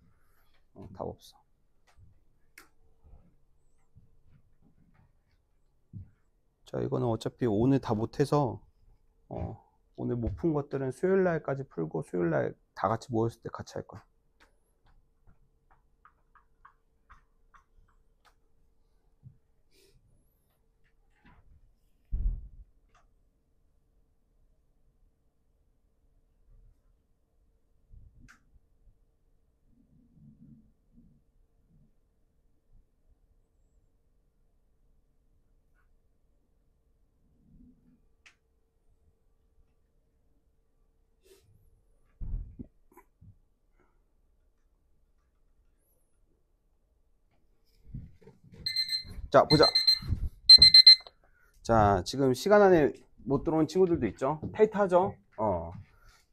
답 없어. 자, 이거는 어차피 오늘 다 못해서 오늘 못 푼 것들은 수요일 날까지 풀고 수요일 날 다 같이 모였을 때 같이 할 거야. 자, 보자. 자, 지금 시간 안에 못 들어온 친구들도 있죠? 타이트하죠?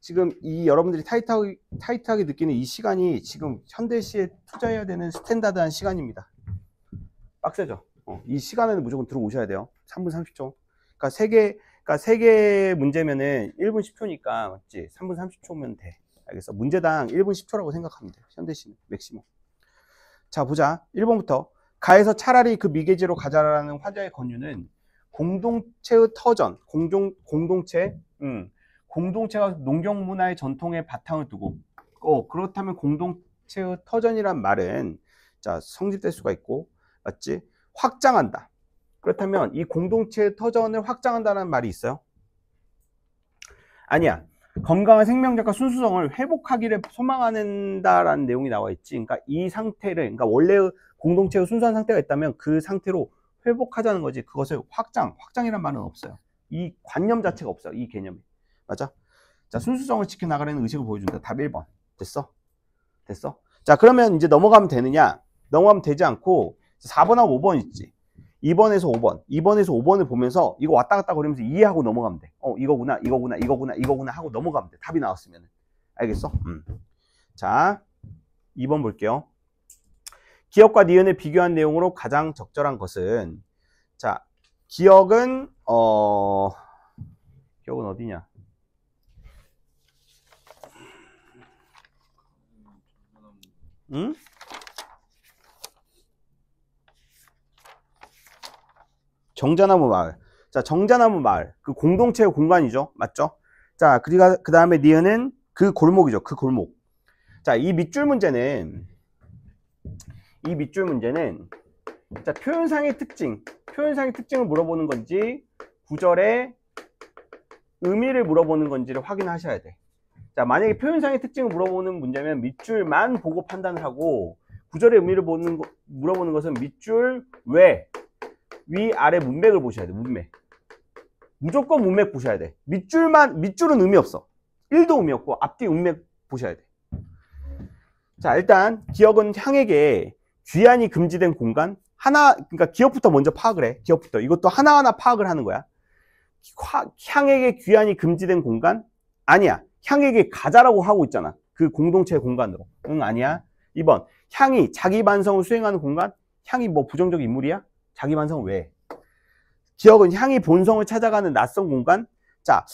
지금 이 여러분들이 타이트하게 느끼는 이 시간이 지금 현대시에 투자해야 되는 스탠다드한 시간입니다. 빡세죠? 이 시간에는 무조건 들어오셔야 돼요. 3분 30초. 그러니까 세 개 문제면은 1분 10초니까, 맞지? 3분 30초면 돼. 알겠어? 문제당 1분 10초라고 생각하면 돼. 현대시는 맥시멈. 자, 보자. 1번부터. 가에서 차라리 그 미개지로 가자라는 화자의 권유는 공동체의 터전, 공동체가 농경 문화의 전통에 바탕을 두고, 그렇다면 공동체의 터전이란 말은, 자, 성립될 수가 있고, 맞지? 확장한다. 그렇다면 이 공동체의 터전을 확장한다는 말이 있어요? 아니야. 건강한 생명력과 순수성을 회복하기를 소망한다라는 내용이 나와 있지. 그러니까 이 상태를, 그러니까 원래의 공동체의 순수한 상태가 있다면 그 상태로 회복하자는 거지. 그것을 확장이란 말은 없어요. 이 관념 자체가 없어요. 이 개념이. 맞아? 자, 순수성을 지켜나가려는 의식을 보여준다. 답 1번. 됐어? 자, 그러면 이제 넘어가면 되느냐? 넘어가면 되지 않고 4번하고 5번 있지. 2번에서 5번을 보면서 이거 왔다 갔다 거리면서 이해하고 넘어가면 돼. 이거구나 하고 넘어가면 돼. 답이 나왔으면. 알겠어? 자, 2번 볼게요. 기억과 니은을 비교한 내용으로 가장 적절한 것은, 자, 기억은 어디냐? 응? 정자나무 마을. 자, 정자나무 마을. 그 공동체의 공간이죠. 맞죠? 자, 그 다음에 니은은 그 골목이죠. 그 골목. 자, 이 밑줄 문제는, 자, 표현상의 특징을 물어보는 건지, 구절의 의미를 물어보는 건지를 확인하셔야 돼. 자, 만약에 표현상의 특징을 물어보는 문제면 밑줄만 보고 판단을 하고, 구절의 의미를 물어보는 것은 밑줄 외, 위, 아래 문맥을 보셔야 돼. 문맥. 무조건 문맥 보셔야 돼. 밑줄은 의미 없어. 1도 의미 없고 앞뒤 문맥 보셔야 돼. 자, 일단 기억은 향에게 귀환이 금지된 공간 그러니까 기억부터 먼저 파악을 해. 기억부터. 이것도 하나하나 파악을 하는 거야. 향에게 귀환이 금지된 공간? 아니야. 향에게 가자라고 하고 있잖아. 그 공동체의 공간으로. 응, 아니야. 2번. 향이 자기 반성을 수행하는 공간? 향이 뭐 부정적 인물이야? 자기 반성은 왜? 기억은 향이 본성을 찾아가는 낯선 공간? 자,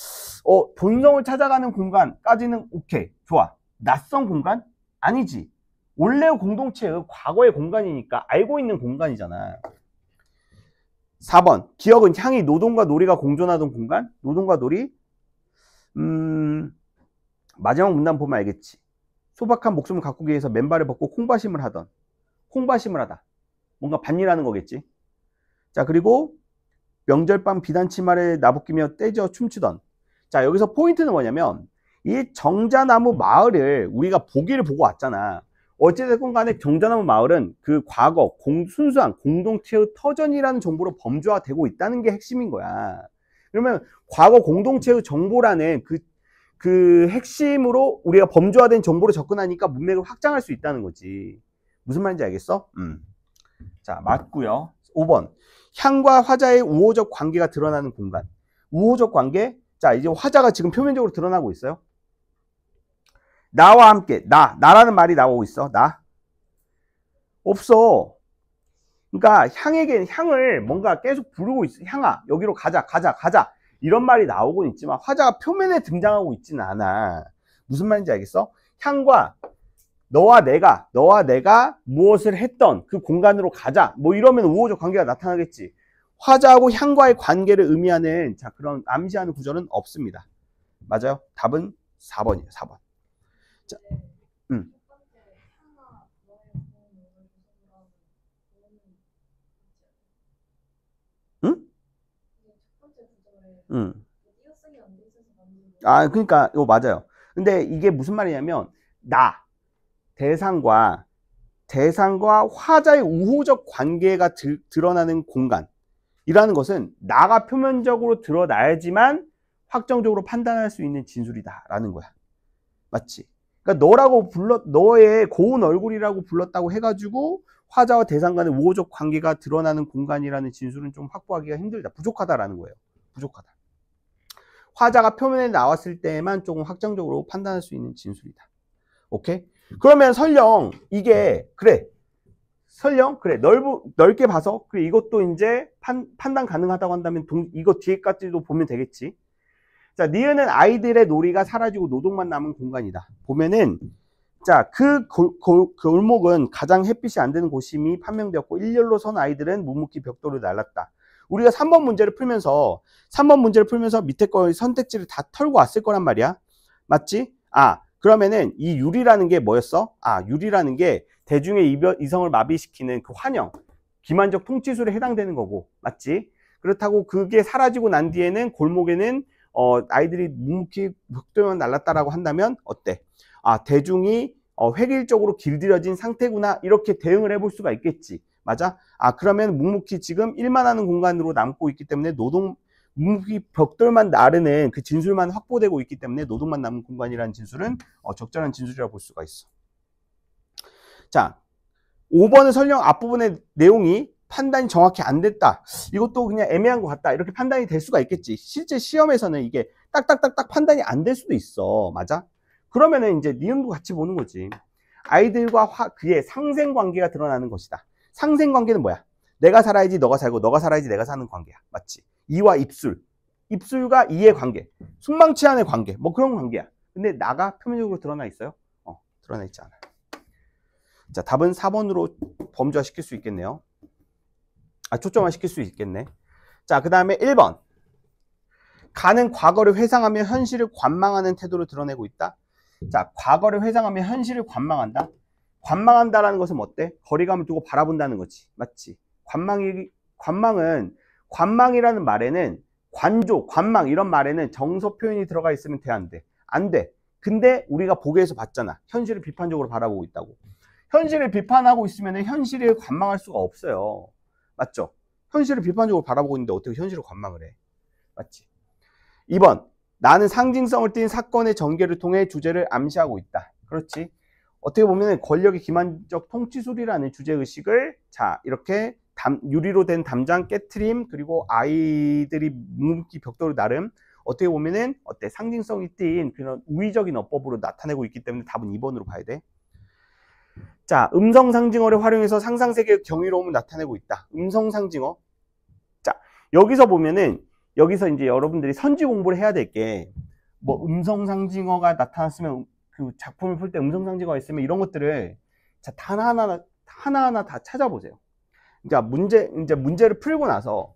본성을 찾아가는 공간까지는 오케이. 좋아. 낯선 공간? 아니지. 원래의 공동체의 과거의 공간이니까 알고 있는 공간이잖아. 4번. 기억은 향이 노동과 놀이가 공존하던 공간? 노동과 놀이? 마지막 문단 보면 알겠지. 소박한 목숨을 가꾸기 위해서 맨발을 벗고 콩밭임을 하던. 콩밭임을 하다. 뭔가 밭일하는 거겠지. 자, 그리고 명절밤 비단 치마를 나부끼며 떼져 춤추던. 자, 여기서 포인트는 뭐냐면 이 정자나무 마을을 우리가 보기를 보고 왔잖아. 어찌됐건 간에 정자나무 마을은 그 과거 순수한 공동체의 터전이라는 정보로 범주화되고 있다는 게 핵심인 거야. 그러면 과거 공동체의 정보라는 그 핵심으로 우리가 범주화된 정보로 접근하니까 문맥을 확장할 수 있다는 거지. 무슨 말인지 알겠어? 자, 맞고요. 5번. 향과 화자의 우호적 관계가 드러나는 공간. 우호적 관계? 자, 이제 화자가 지금 표면적으로 드러나고 있어요. 나와 함께, 나라는 말이 나오고 있어. 나. 없어. 그러니까 향을 뭔가 계속 부르고 있어. 향아, 여기로 가자. 이런 말이 나오곤 있지만 화자가 표면에 등장하고 있지는 않아. 무슨 말인지 알겠어? 향과 너와 내가 무엇을 했던 그 공간으로 가자. 뭐 이러면 우호적 관계가 나타나겠지. 화자하고 향과의 관계를 의미하는 그런 암시하는 구절은 없습니다. 맞아요? 답은 4번이에요. 4번. 자, 아, 그러니까 이거 맞아요. 근데 이게 무슨 말이냐면 대상과 화자의 우호적 관계가 드러나는 공간이라는 것은 나가 표면적으로 드러나야지만 확정적으로 판단할 수 있는 진술이다라는 거야. 맞지? 그러니까 너의 고운 얼굴이라고 불렀다고 해가지고 화자와 대상 간의 우호적 관계가 드러나는 공간이라는 진술은 좀 확보하기가 힘들다. 부족하다라는 거예요. 부족하다. 화자가 표면에 나왔을 때만 조금 확정적으로 판단할 수 있는 진술이다. 오케이? 그러면 설령 이게 넓게 봐서 이것도 이제 판단 가능하다고 한다면 이거 뒤에까지도 보면 되겠지. 자, 니은은 아이들의 놀이가 사라지고 노동만 남은 공간이다. 보면은 자, 그 골목은 가장 햇빛이 안 되는 곳임이 판명되었고 일렬로 선 아이들은 묵묵히 벽돌을 날랐다. 우리가 3번 문제를 풀면서 밑에 거 선택지를 다 털고 왔을 거란 말이야. 맞지? 그러면은 이 유리라는 게 뭐였어? 유리라는 게 대중의 이성을 마비시키는 그 환영, 기만적 통치술에 해당되는 거고. 맞지? 그렇다고 그게 사라지고 난 뒤에는 골목에는 아이들이 묵묵히 벽돌만 날랐다라고 한다면 어때? 대중이 획일적으로 길들여진 상태구나, 이렇게 대응을 해볼 수가 있겠지. 맞아? 그러면 묵묵히 지금 일만 하는 공간으로 남고 있기 때문에 묵묵히 벽돌만 나르는 그 진술만 확보되고 있기 때문에 노동만 남은 공간이라는 진술은 적절한 진술이라고 볼 수가 있어. 자, 5번은 설령 앞부분의 내용이 판단이 정확히 안 됐다, 이것도 그냥 애매한 것 같다, 이렇게 판단이 될 수가 있겠지. 실제 시험에서는 이게 딱딱딱딱 판단이 안 될 수도 있어. 맞아? 그러면은 이제 니은도 같이 보는 거지. 아이들과 그의 상생관계가 드러나는 것이다. 상생관계는 뭐야? 내가 살아야지 너가 살고 너가 살아야지 내가 사는 관계야. 맞지? 이와 입술과 이의 관계, 숙망치한의 관계, 뭐 그런 관계야. 근데 나가 표면적으로 드러나 있어요? 드러나 있지 않아요. 자, 답은 4번으로 범주화 시킬 수 있겠네요. 초점화 시킬 수 있겠네. 자, 그 다음에 1번. 가는 과거를 회상하며 현실을 관망하는 태도를 드러내고 있다. 자, 과거를 회상하며 현실을 관망한다. 관망한다라는 것은 어때? 거리감을 두고 바라본다는 거지. 맞지? 관망이라는 말에는 관망 이런 말에는 정서 표현이 들어가 있으면 돼, 안 돼? 안 돼. 근데 우리가 보기에서 봤잖아. 현실을 비판적으로 바라보고 있다고. 현실을 비판하고 있으면 현실을 관망할 수가 없어요. 맞죠? 현실을 비판적으로 바라보고 있는데 어떻게 현실을 관망을 해? 맞지? 2번. 나는 상징성을 띤 사건의 전개를 통해 주제를 암시하고 있다. 그렇지? 어떻게 보면 권력의 기만적 통치술이라는 주제의식을 이렇게 유리로 된 담장 깨트림, 그리고 아이들이 묵묵히 벽돌을 나름, 어떻게 보면은 상징성이 띈 그런 우위적인 어법으로 나타내고 있기 때문에 답은 2번으로 봐야 돼. 자, 음성 상징어를 활용해서 상상세계의 경이로움을 나타내고 있다. 음성 상징어. 자, 여기서 보면은 여기서 이제 여러분들이 선지 공부를 해야 될 게, 뭐 음성 상징어가 나타났으면 그 작품을 풀 때 음성상지가 있으면 이런 것들을 자, 하나하나 다 찾아보세요. 그러니까 이제 문제를 풀고 나서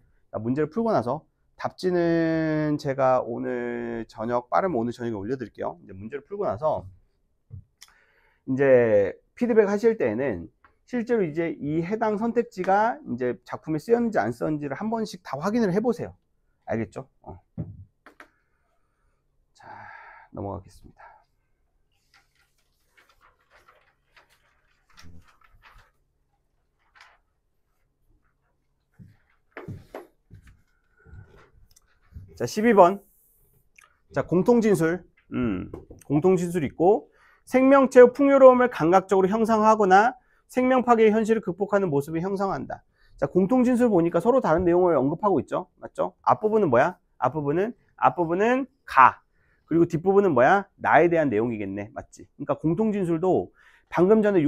답지는 제가 오늘 저녁, 빠르면 오늘 저녁에 올려드릴게요. 이제 문제를 풀고 나서 이제 피드백 하실 때에는 실제로 이제 이 해당 선택지가 이제 작품에 쓰였는지 안 쓰였는지를 한 번씩 다 확인을 해보세요. 알겠죠? 자, 넘어가겠습니다. 자, 12번. 자, 공통진술. 공통진술 있고, 생명체의 풍요로움을 감각적으로 형상화하거나 생명 파괴의 현실을 극복하는 모습을 형성한다. 자, 공통진술 보니까 서로 다른 내용을 언급하고 있죠. 맞죠? 앞부분은 뭐야? 앞부분은 가. 그리고 뒷부분은 뭐야? 나에 대한 내용이겠네. 맞지? 그러니까 공통진술도 방금 전에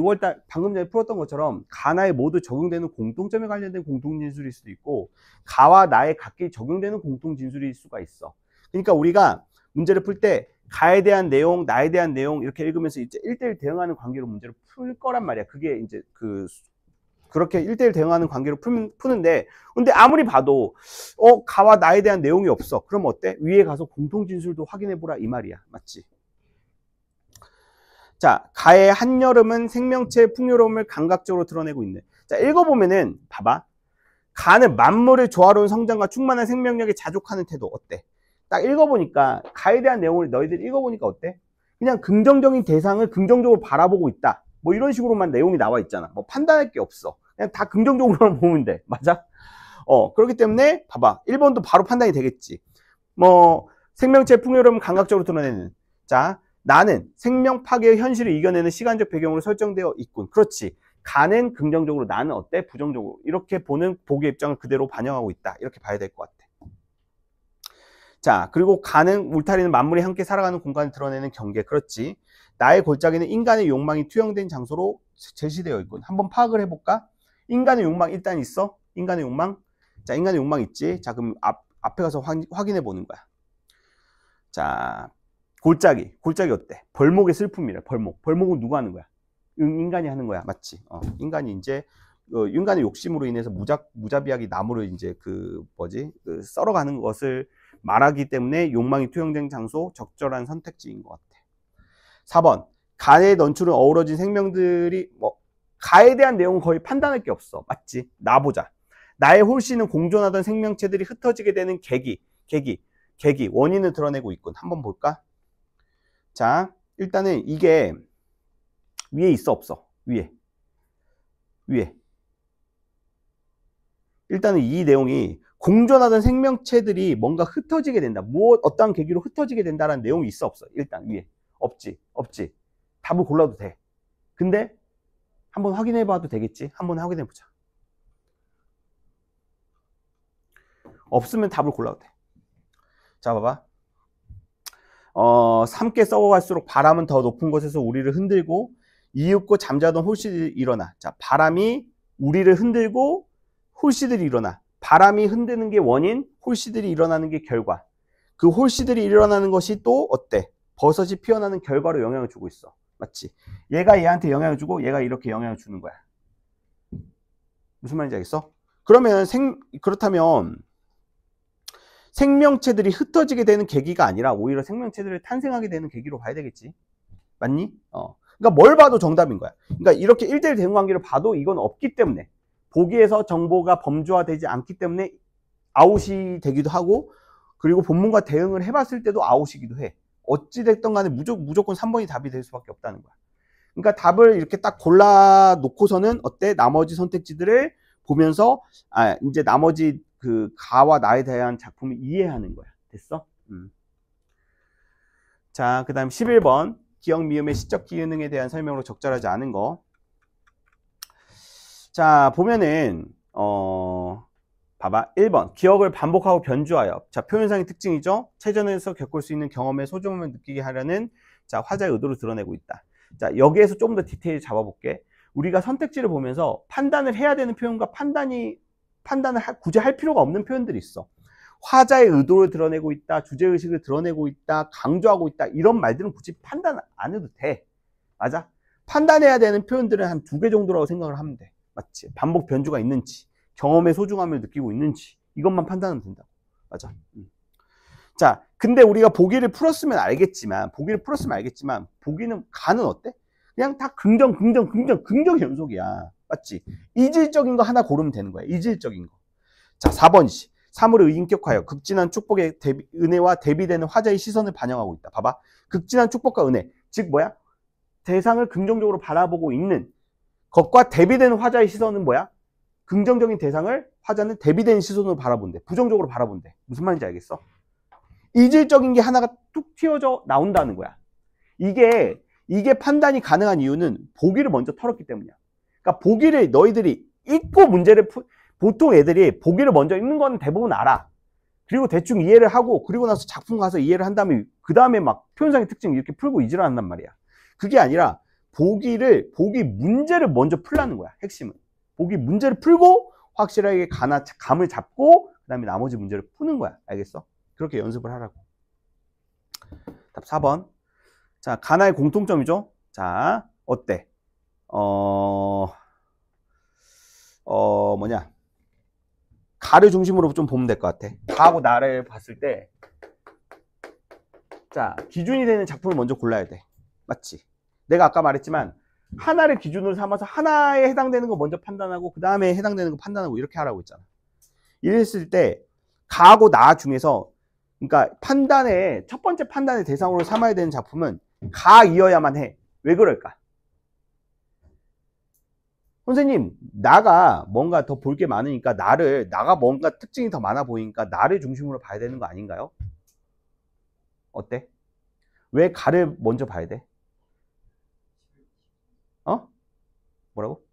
풀었던 것처럼 가나에 모두 적용되는 공통점에 관련된 공통진술일 수도 있고, 가와 나에 각기 적용되는 공통진술일 수가 있어. 그러니까 우리가 문제를 풀 때 가에 대한 내용, 나에 대한 내용 이렇게 읽으면서 이제 1대1 대응하는 관계로 문제를 풀 거란 말이야. 그게 이제 그렇게 1대1 대응하는 관계로 푸는데, 근데 아무리 봐도 가와 나에 대한 내용이 없어. 그럼 어때? 위에 가서 공통진술도 확인해보라 이 말이야. 맞지? 자, 가의 한여름은 생명체의 풍요로움을 감각적으로 드러내고 있네. 자, 읽어보면은 봐봐. 가는 만물의 조화로운 성장과 충만한 생명력에 자족하는 태도. 어때? 딱 읽어보니까 가에 대한 내용을 너희들 읽어보니까 어때? 그냥 긍정적인 대상을 긍정적으로 바라보고 있다. 뭐 이런 식으로만 내용이 나와 있잖아. 뭐 판단할 게 없어. 그냥 다 긍정적으로만 보면 돼. 맞아? 그렇기 때문에 봐봐. 1번도 바로 판단이 되겠지. 뭐 생명체의 풍요로움을 감각적으로 드러내는. 자, 나는 생명 파괴의 현실을 이겨내는 시간적 배경으로 설정되어 있군. 그렇지. 가는 긍정적으로, 나는 어때? 부정적으로. 이렇게 보는 보기의 입장을 그대로 반영하고 있다. 이렇게 봐야 될 것 같아. 자, 그리고 가는 울타리는 만물이 함께 살아가는 공간을 드러내는 경계. 그렇지. 나의 골짜기는 인간의 욕망이 투영된 장소로 제시되어 있군. 한번 파악을 해볼까? 인간의 욕망 일단 있어? 인간의 욕망? 자, 인간의 욕망 있지. 자, 그럼 앞에 가서 확인해 보는 거야. 자, 골짜기 어때? 벌목의 슬픔이래. 벌목은 누가 하는 거야? 인간이 하는 거야. 맞지? 인간이 이제 인간의 욕심으로 인해서 무자비하게 나무를 이제 썰어가는 것을 말하기 때문에 욕망이 투영된 장소, 적절한 선택지인 것 같아. 4번. 가의 넌출은 어우러진 생명들이 가에 대한 내용은 거의 판단할 게 없어. 맞지? 나보자. 나의 홀씨는 공존하던 생명체들이 흩어지게 되는 계기, 원인을 드러내고 있군. 한번 볼까? 자, 일단은 이게 위에 있어, 없어? 위에. 일단은 이 내용이 공존하던 생명체들이 뭔가 흩어지게 된다. 어떠한 계기로 흩어지게 된다라는 내용이 있어, 없어? 일단 위에. 없지. 답을 골라도 돼. 근데 한번 확인해 봐도 되겠지? 한번 확인해 보자. 없으면 답을 골라도 돼. 자, 봐봐. 삶게 썩어갈수록 바람은 더 높은 곳에서 우리를 흔들고 이윽고 잠자던 홀씨들이 일어나. 자, 바람이 우리를 흔들고 홀씨들이 일어나. 바람이 흔드는 게 원인, 홀씨들이 일어나는 게 결과. 그 홀씨들이 일어나는 것이 또 어때? 버섯이 피어나는 결과로 영향을 주고 있어. 맞지? 얘가 얘한테 영향을 주고 얘가 이렇게 영향을 주는 거야. 무슨 말인지 알겠어? 그렇다면 생명체들이 흩어지게 되는 계기가 아니라 오히려 생명체들을 탄생하게 되는 계기로 봐야 되겠지. 맞니? 그러니까 뭘 봐도 정답인 거야. 그러니까 이렇게 1대1 대응 관계를 봐도 이건 없기 때문에, 보기에서 정보가 범주화되지 않기 때문에 아웃이 되기도 하고, 그리고 본문과 대응을 해봤을 때도 아웃이기도 해. 어찌됐든 간에 무조건 3번이 답이 될 수밖에 없다는 거야. 그러니까 답을 이렇게 딱 골라 놓고서는 어때? 나머지 선택지들을 보면서 이제 나머지 그 가와 나에 대한 작품을 이해하는 거야. 됐어? 자, 그 다음 11번. 기억 미음의 시적 기능에 대한 설명으로 적절하지 않은 거. 자, 보면은 봐봐. 1번. 기억을 반복하고 변주하여. 자, 표현상의 특징이죠. 체전에서 겪을 수 있는 경험의 소중함을 느끼게 하려는 자, 화자의 의도를 드러내고 있다. 자, 여기에서 조금 더 디테일 잡아볼게. 우리가 선택지를 보면서 판단을 해야 되는 표현과 판단을 굳이 할 필요가 없는 표현들이 있어. 화자의 의도를 드러내고 있다, 주제의식을 드러내고 있다, 강조하고 있다, 이런 말들은 굳이 판단 안 해도 돼. 맞아? 판단해야 되는 표현들은 한 2개 정도라고 생각을 하면 돼. 맞지? 반복 변주가 있는지, 경험의 소중함을 느끼고 있는지, 이것만 판단하면 된다고. 맞아? 자, 근데 우리가 보기를 풀었으면 알겠지만, 보기는 가는 어때? 그냥 다 긍정의 연속이야. 맞지? 이질적인 거 하나 고르면 되는 거야. 이질적인 거. 자, 4번이지. 사물을 인격하여 극진한 축복의 은혜와 대비되는 화자의 시선을 반영하고 있다. 봐봐. 극진한 축복과 은혜. 즉 뭐야? 대상을 긍정적으로 바라보고 있는 것과 대비되는 화자의 시선은 뭐야? 긍정적인 대상을 화자는 대비되는 시선으로 바라본대. 부정적으로 바라본대. 무슨 말인지 알겠어? 이질적인 게 하나가 뚝 튀어져 나온다는 거야. 이게 판단이 가능한 이유는 보기를 먼저 털었기 때문이야. 그러니까 보기를 너희들이 읽고 문제를 보통 애들이 보기를 먼저 읽는 건 대부분 알아. 그리고 대충 이해를 하고 그리고 나서 작품 가서 이해를 한 다음에 그 다음에 막 표현상의 특징 이렇게 풀고 이질을 한단 말이야. 그게 아니라 보기 문제를 먼저 풀라는 거야. 핵심은. 보기 문제를 풀고 확실하게 감을 잡고 그 다음에 나머지 문제를 푸는 거야. 알겠어? 그렇게 연습을 하라고. 답 4번. 자, 가나의 공통점이죠. 자, 어때? 뭐냐? 가를 중심으로 좀 보면 될 것 같아. 가하고 나를 봤을 때, 자, 기준이 되는 작품을 먼저 골라야 돼. 맞지? 내가 아까 말했지만, 하나를 기준으로 삼아서 하나에 해당되는 거 먼저 판단하고, 그 다음에 해당되는 거 판단하고, 이렇게 하라고 했잖아. 이랬을 때, 가하고 나 중에서, 그러니까 첫 번째 판단의 대상으로 삼아야 되는 작품은 가이어야만 해. 왜 그럴까? 선생님, 나가 뭔가 더 볼 게 많으니까 나가 뭔가 특징이 더 많아 보이니까 나를 중심으로 봐야 되는 거 아닌가요? 어때? 왜 가를 먼저 봐야 돼? 어? 뭐라고?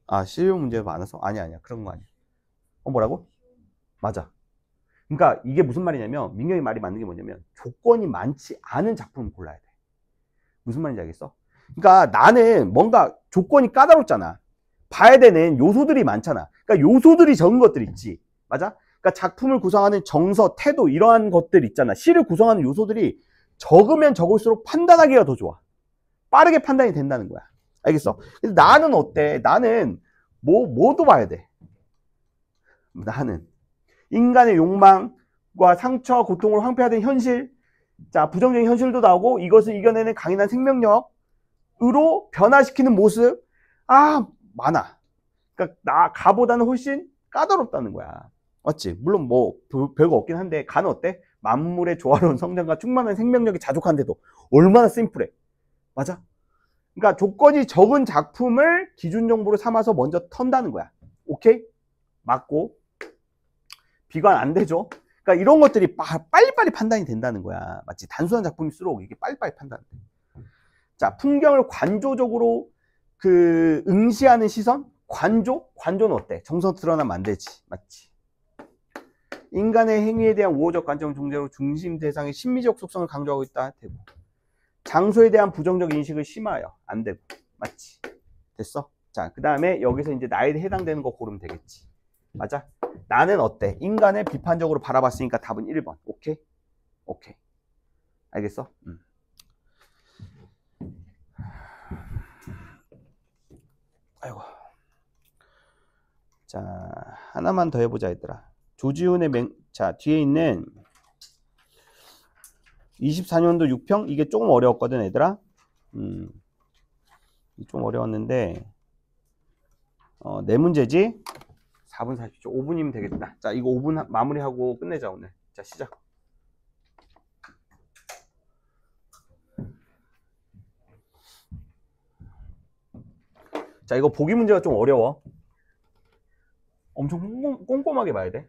아, 실용 문제가 많아서? 아니야. 그런 거 아니야. 뭐라고? 맞아. 그러니까 이게 무슨 말이냐면, 민경이 말이 맞는 게 뭐냐면, 조건이 많지 않은 작품을 골라야 돼. 무슨 말인지 알겠어? 그러니까 나는 뭔가 조건이 까다롭잖아. 봐야 되는 요소들이 많잖아. 그러니까 요소들이 적은 것들 있지. 맞아? 그러니까 작품을 구성하는 정서, 태도 이러한 것들 있잖아. 시를 구성하는 요소들이 적으면 적을수록 판단하기가 더 좋아. 빠르게 판단이 된다는 거야. 알겠어? 근데 나는 어때? 나는 뭐도 봐야 돼. 나는 인간의 욕망과 상처와 고통으로 황폐화된 현실, 자, 부정적인 현실도 나오고 이것을 이겨내는 강인한 생명력으로 변화시키는 모습, 많아. 그러니까 가보다는 훨씬 까다롭다는 거야. 맞지? 물론 별거 없긴 한데 가는 어때? 만물의 조화로운 성장과 충만한 생명력이 자족한데도 얼마나 심플해. 맞아? 그러니까 조건이 적은 작품을 기준 정보로 삼아서 먼저 턴다는 거야. 오케이? 맞고 비관 안 되죠? 그러니까 이런 것들이 빨리빨리 판단이 된다는 거야. 맞지? 단순한 작품일수록 이게 빨리빨리 판단돼. 자, 풍경을 관조적으로 응시하는 시선? 관조는 어때? 정서 드러나면 안 되지. 맞지? 인간의 행위에 대한 우호적 관점을 중재로 중심 대상의 심미적 속성을 강조하고 있다. 되고. 장소에 대한 부정적 인식을 심화하여. 안 되고. 맞지? 됐어? 자, 그 다음에 여기서 이제 나에 해당되는 거 고르면 되겠지. 맞아? 나는 어때? 인간을 비판적으로 바라봤으니까 답은 1번. 오케이? 오케이. 알겠어? 아이고. 자, 하나만 더 해보자, 얘들아. 조지훈의 자, 뒤에 있는 24년도 6평? 이게 조금 어려웠거든, 얘들아. 좀 어려웠는데, 네 문제지? 4분 40초. 5분이면 되겠다. 자, 이거 5분 마무리하고 끝내자, 오늘. 자, 시작. 자, 이거 보기 문제가 좀 어려워. 엄청 꼼꼼하게 봐야 돼.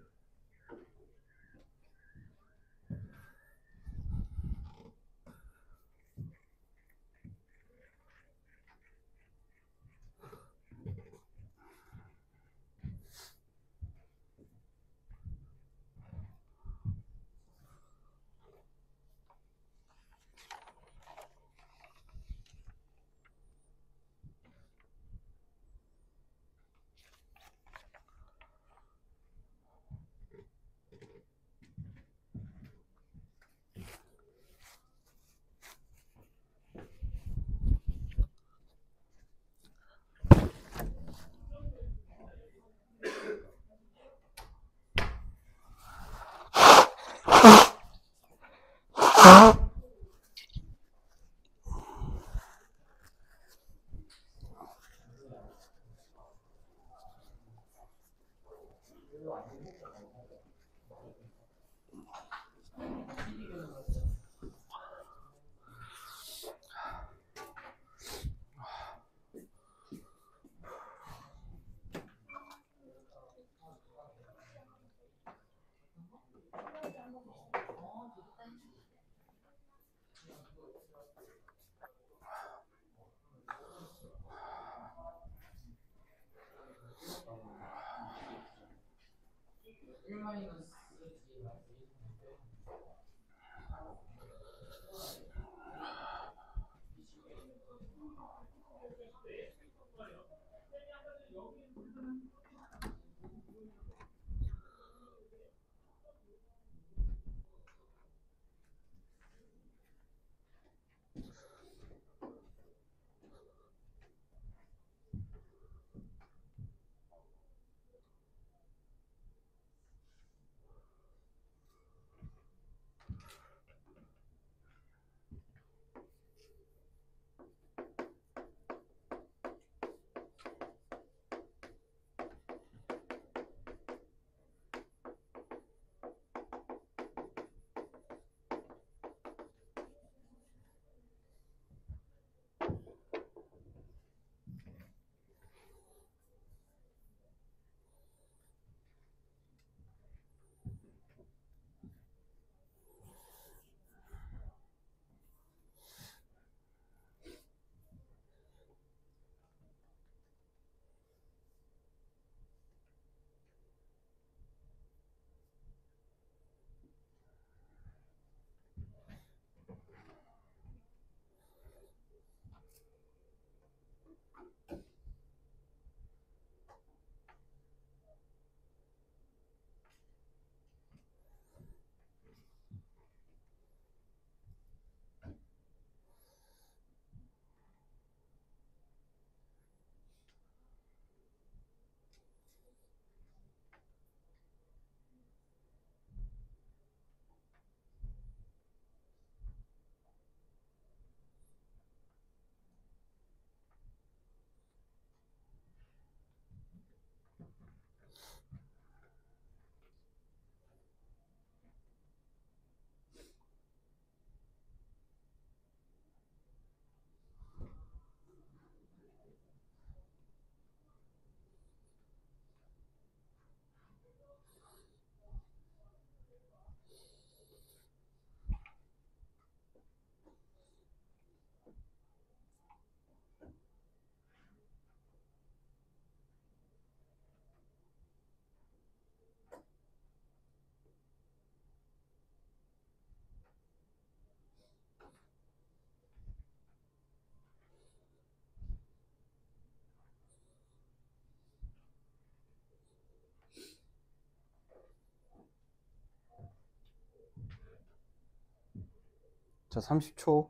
자, 30초.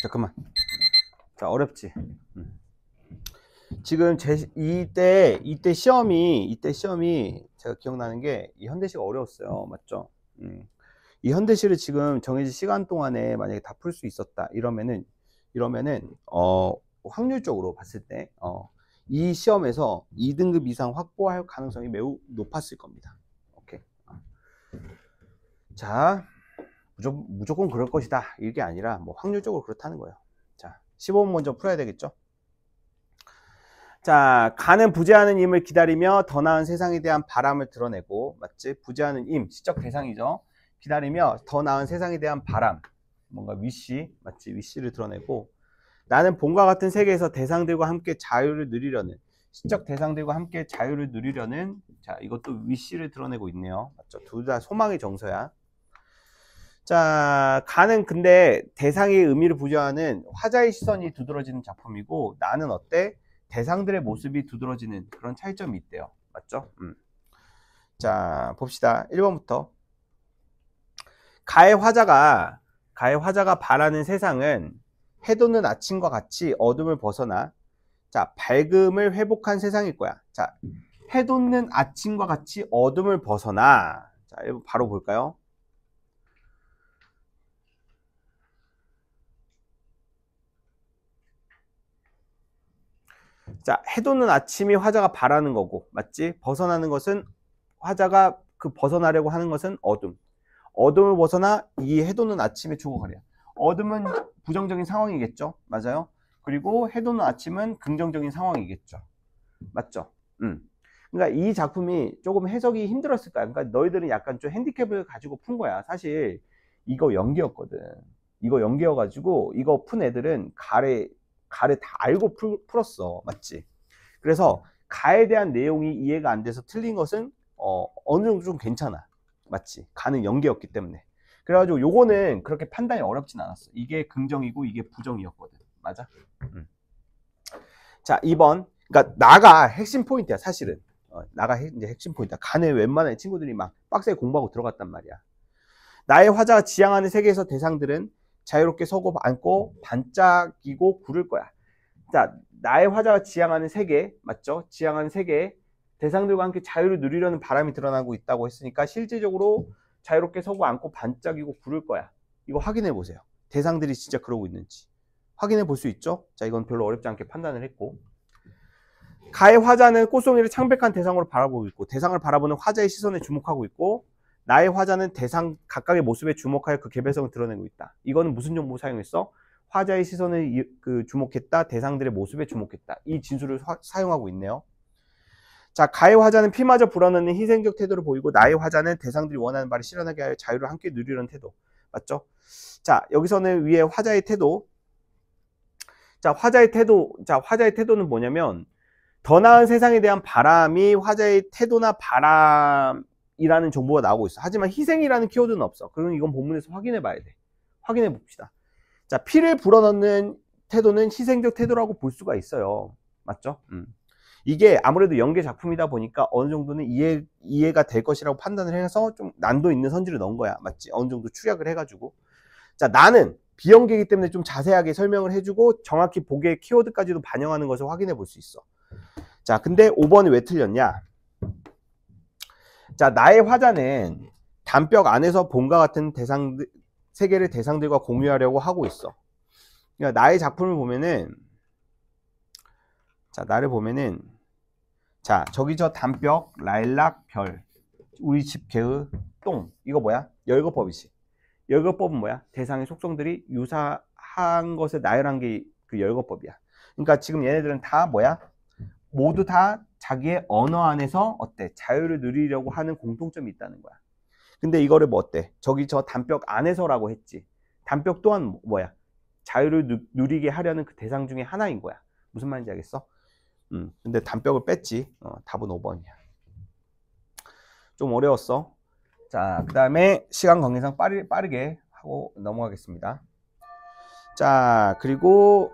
잠깐만. 자, 어렵지? 지금 이때 시험이 제가 기억나는 게 이 현대시가 어려웠어요. 맞죠? 이 현대시를 지금 정해진 시간 동안에 만약에 다 풀 수 있었다 이러면은 확률적으로 봤을 때 이 시험에서 2등급 이상 확보할 가능성이 매우 높았을 겁니다. 오케이. 자, 무조건 그럴 것이다 이게 아니라 뭐 확률적으로 그렇다는 거예요. 자, 15번 먼저 풀어야 되겠죠? 자, 가는 부재하는 임을 기다리며 더 나은 세상에 대한 바람을 드러내고, 맞지? 부재하는 임, 시적 대상이죠. 기다리며 더 나은 세상에 대한 바람, 뭔가 위시, 맞지? 위시를 드러내고, 나는 봄과 같은 세계에서 대상들과 함께 자유를 누리려는, 시적 대상들과 함께 자유를 누리려는, 자, 이것도 위시를 드러내고 있네요. 맞죠? 둘 다 소망의 정서야. 자, 가는 근데 대상의 의미를 부여하는 화자의 시선이 두드러지는 작품이고, 나는 어때? 대상들의 모습이 두드러지는 그런 차이점이 있대요. 맞죠? 자, 봅시다. 1번부터. 가의 화자가 바라는 세상은 해돋는 아침과 같이 어둠을 벗어나, 자, 밝음을 회복한 세상일 거야. 자, 해돋는 아침과 같이 어둠을 벗어나. 자, 바로 볼까요? 자, 해돋는 아침이 화자가 바라는 거고, 맞지? 벗어나는 것은 화자가 그 벗어나려고 하는 것은 어둠. 어둠을 벗어나 이 해돋는 아침에 죽어가래요. 어둠은 부정적인 상황이겠죠. 맞아요. 그리고 해돋는 아침은 긍정적인 상황이겠죠. 맞죠? 그러니까 이 작품이 조금 해석이 힘들었을 거야. 그러니까 너희들은 약간 좀 핸디캡을 가지고 푼 거야. 사실 이거 연기였거든. 이거 연기여가지고 이거 푼 애들은 가래 다 알고 풀었어. 맞지? 그래서 가에 대한 내용이 이해가 안 돼서 틀린 것은 어느 정도 좀 괜찮아. 맞지? 가는 연계였기 때문에. 그래가지고 요거는 그렇게 판단이 어렵진 않았어. 이게 긍정이고 이게 부정이었거든. 맞아? 자, 2번. 그러니까 나가 핵심 포인트야, 사실은. 나가 이제 핵심 포인트야. 간에 웬만한 친구들이 막 빡세게 공부하고 들어갔단 말이야. 나의 화자가 지향하는 세계에서 대상들은 자유롭게 서고 앉고 반짝이고 구를 거야. 자, 나의 화자가 지향하는 세계, 맞죠? 지향하는 세계에 대상들과 함께 자유를 누리려는 바람이 드러나고 있다고 했으니까 실제적으로 자유롭게 서고 앉고 반짝이고 구를 거야. 이거 확인해 보세요. 대상들이 진짜 그러고 있는지. 확인해 볼 수 있죠? 자, 이건 별로 어렵지 않게 판단을 했고. 가의 화자는 꽃송이를 창백한 대상으로 바라보고 있고, 대상을 바라보는 화자의 시선에 주목하고 있고, 나의 화자는 대상 각각의 모습에 주목하여 그 개별성을 드러내고 있다. 이거는 무슨 정보 사용했어? 화자의 시선을 주목했다. 대상들의 모습에 주목했다. 이 진술을 사용하고 있네요. 자, 가의 화자는 피마저 불어넣는 희생적 태도를 보이고, 나의 화자는 대상들이 원하는 바를 실현하게 하여 자유를 함께 누리려는 태도. 맞죠? 자, 여기서는 위에 화자의 태도. 자, 화자의 태도는 뭐냐면, 더 나은 세상에 대한 바람이 화자의 태도나 바람이라는 정보가 나오고 있어. 하지만 희생이라는 키워드는 없어. 그럼 이건 본문에서 확인해 봐야 돼. 확인해 봅시다. 자, 피를 불어넣는 태도는 희생적 태도라고 볼 수가 있어요. 맞죠? 이게 아무래도 연계 작품이다 보니까 어느 정도는 이해가 될 것이라고 판단을 해서 좀 난도 있는 선지를 넣은 거야. 맞지? 어느 정도 추약을 해가지고. 자, 나는 비연계이기 때문에 좀 자세하게 설명을 해주고 정확히 보기의 키워드까지도 반영하는 것을 확인해 볼 수 있어. 자, 근데 5번이 왜 틀렸냐? 자, 나의 화자는 담벽 안에서 봄과 같은 세계를 대상들과 공유하려고 하고 있어. 그러니까 나의 작품을 보면은, 자, 나를 보면은, 자, 저기 저 담벽, 라일락, 별, 우리 집 개의 똥. 이거 뭐야? 열거법이지. 열거법은 뭐야? 대상의 속성들이 유사한 것을 나열한 게 그 열거법이야. 그러니까 지금 얘네들은 다 뭐야? 모두 다 자기의 언어 안에서 어때? 자유를 누리려고 하는 공통점이 있다는 거야. 근데 이거를 뭐 어때? 저기 저 담벽 안에서라고 했지. 담벽 또한 뭐야? 자유를 누리게 하려는 그 대상 중에 하나인 거야. 무슨 말인지 알겠어? 근데 담벽을 뺐지. 답은 5번이야. 좀 어려웠어. 자, 그 다음에 시간 관계상 빠르게 하고 넘어가겠습니다. 자, 그리고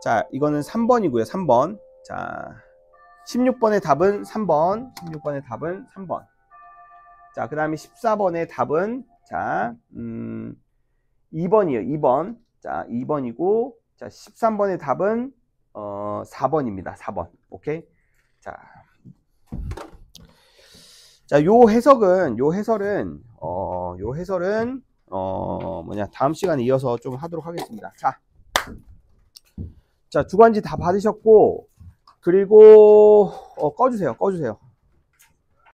자, 이거는 3번이고요. 3번. 자, 16번의 답은 3번. 16번의 답은 3번. 자, 그 다음에 14번의 답은 자, 2번이에요. 2번. 자, 2번이고, 자, 13번의 답은 4번입니다. 4번. 오케이? 자, 요 해설은 다음 시간에 이어서 좀 하도록 하겠습니다. 자, 주관지 다 받으셨고, 그리고 꺼주세요.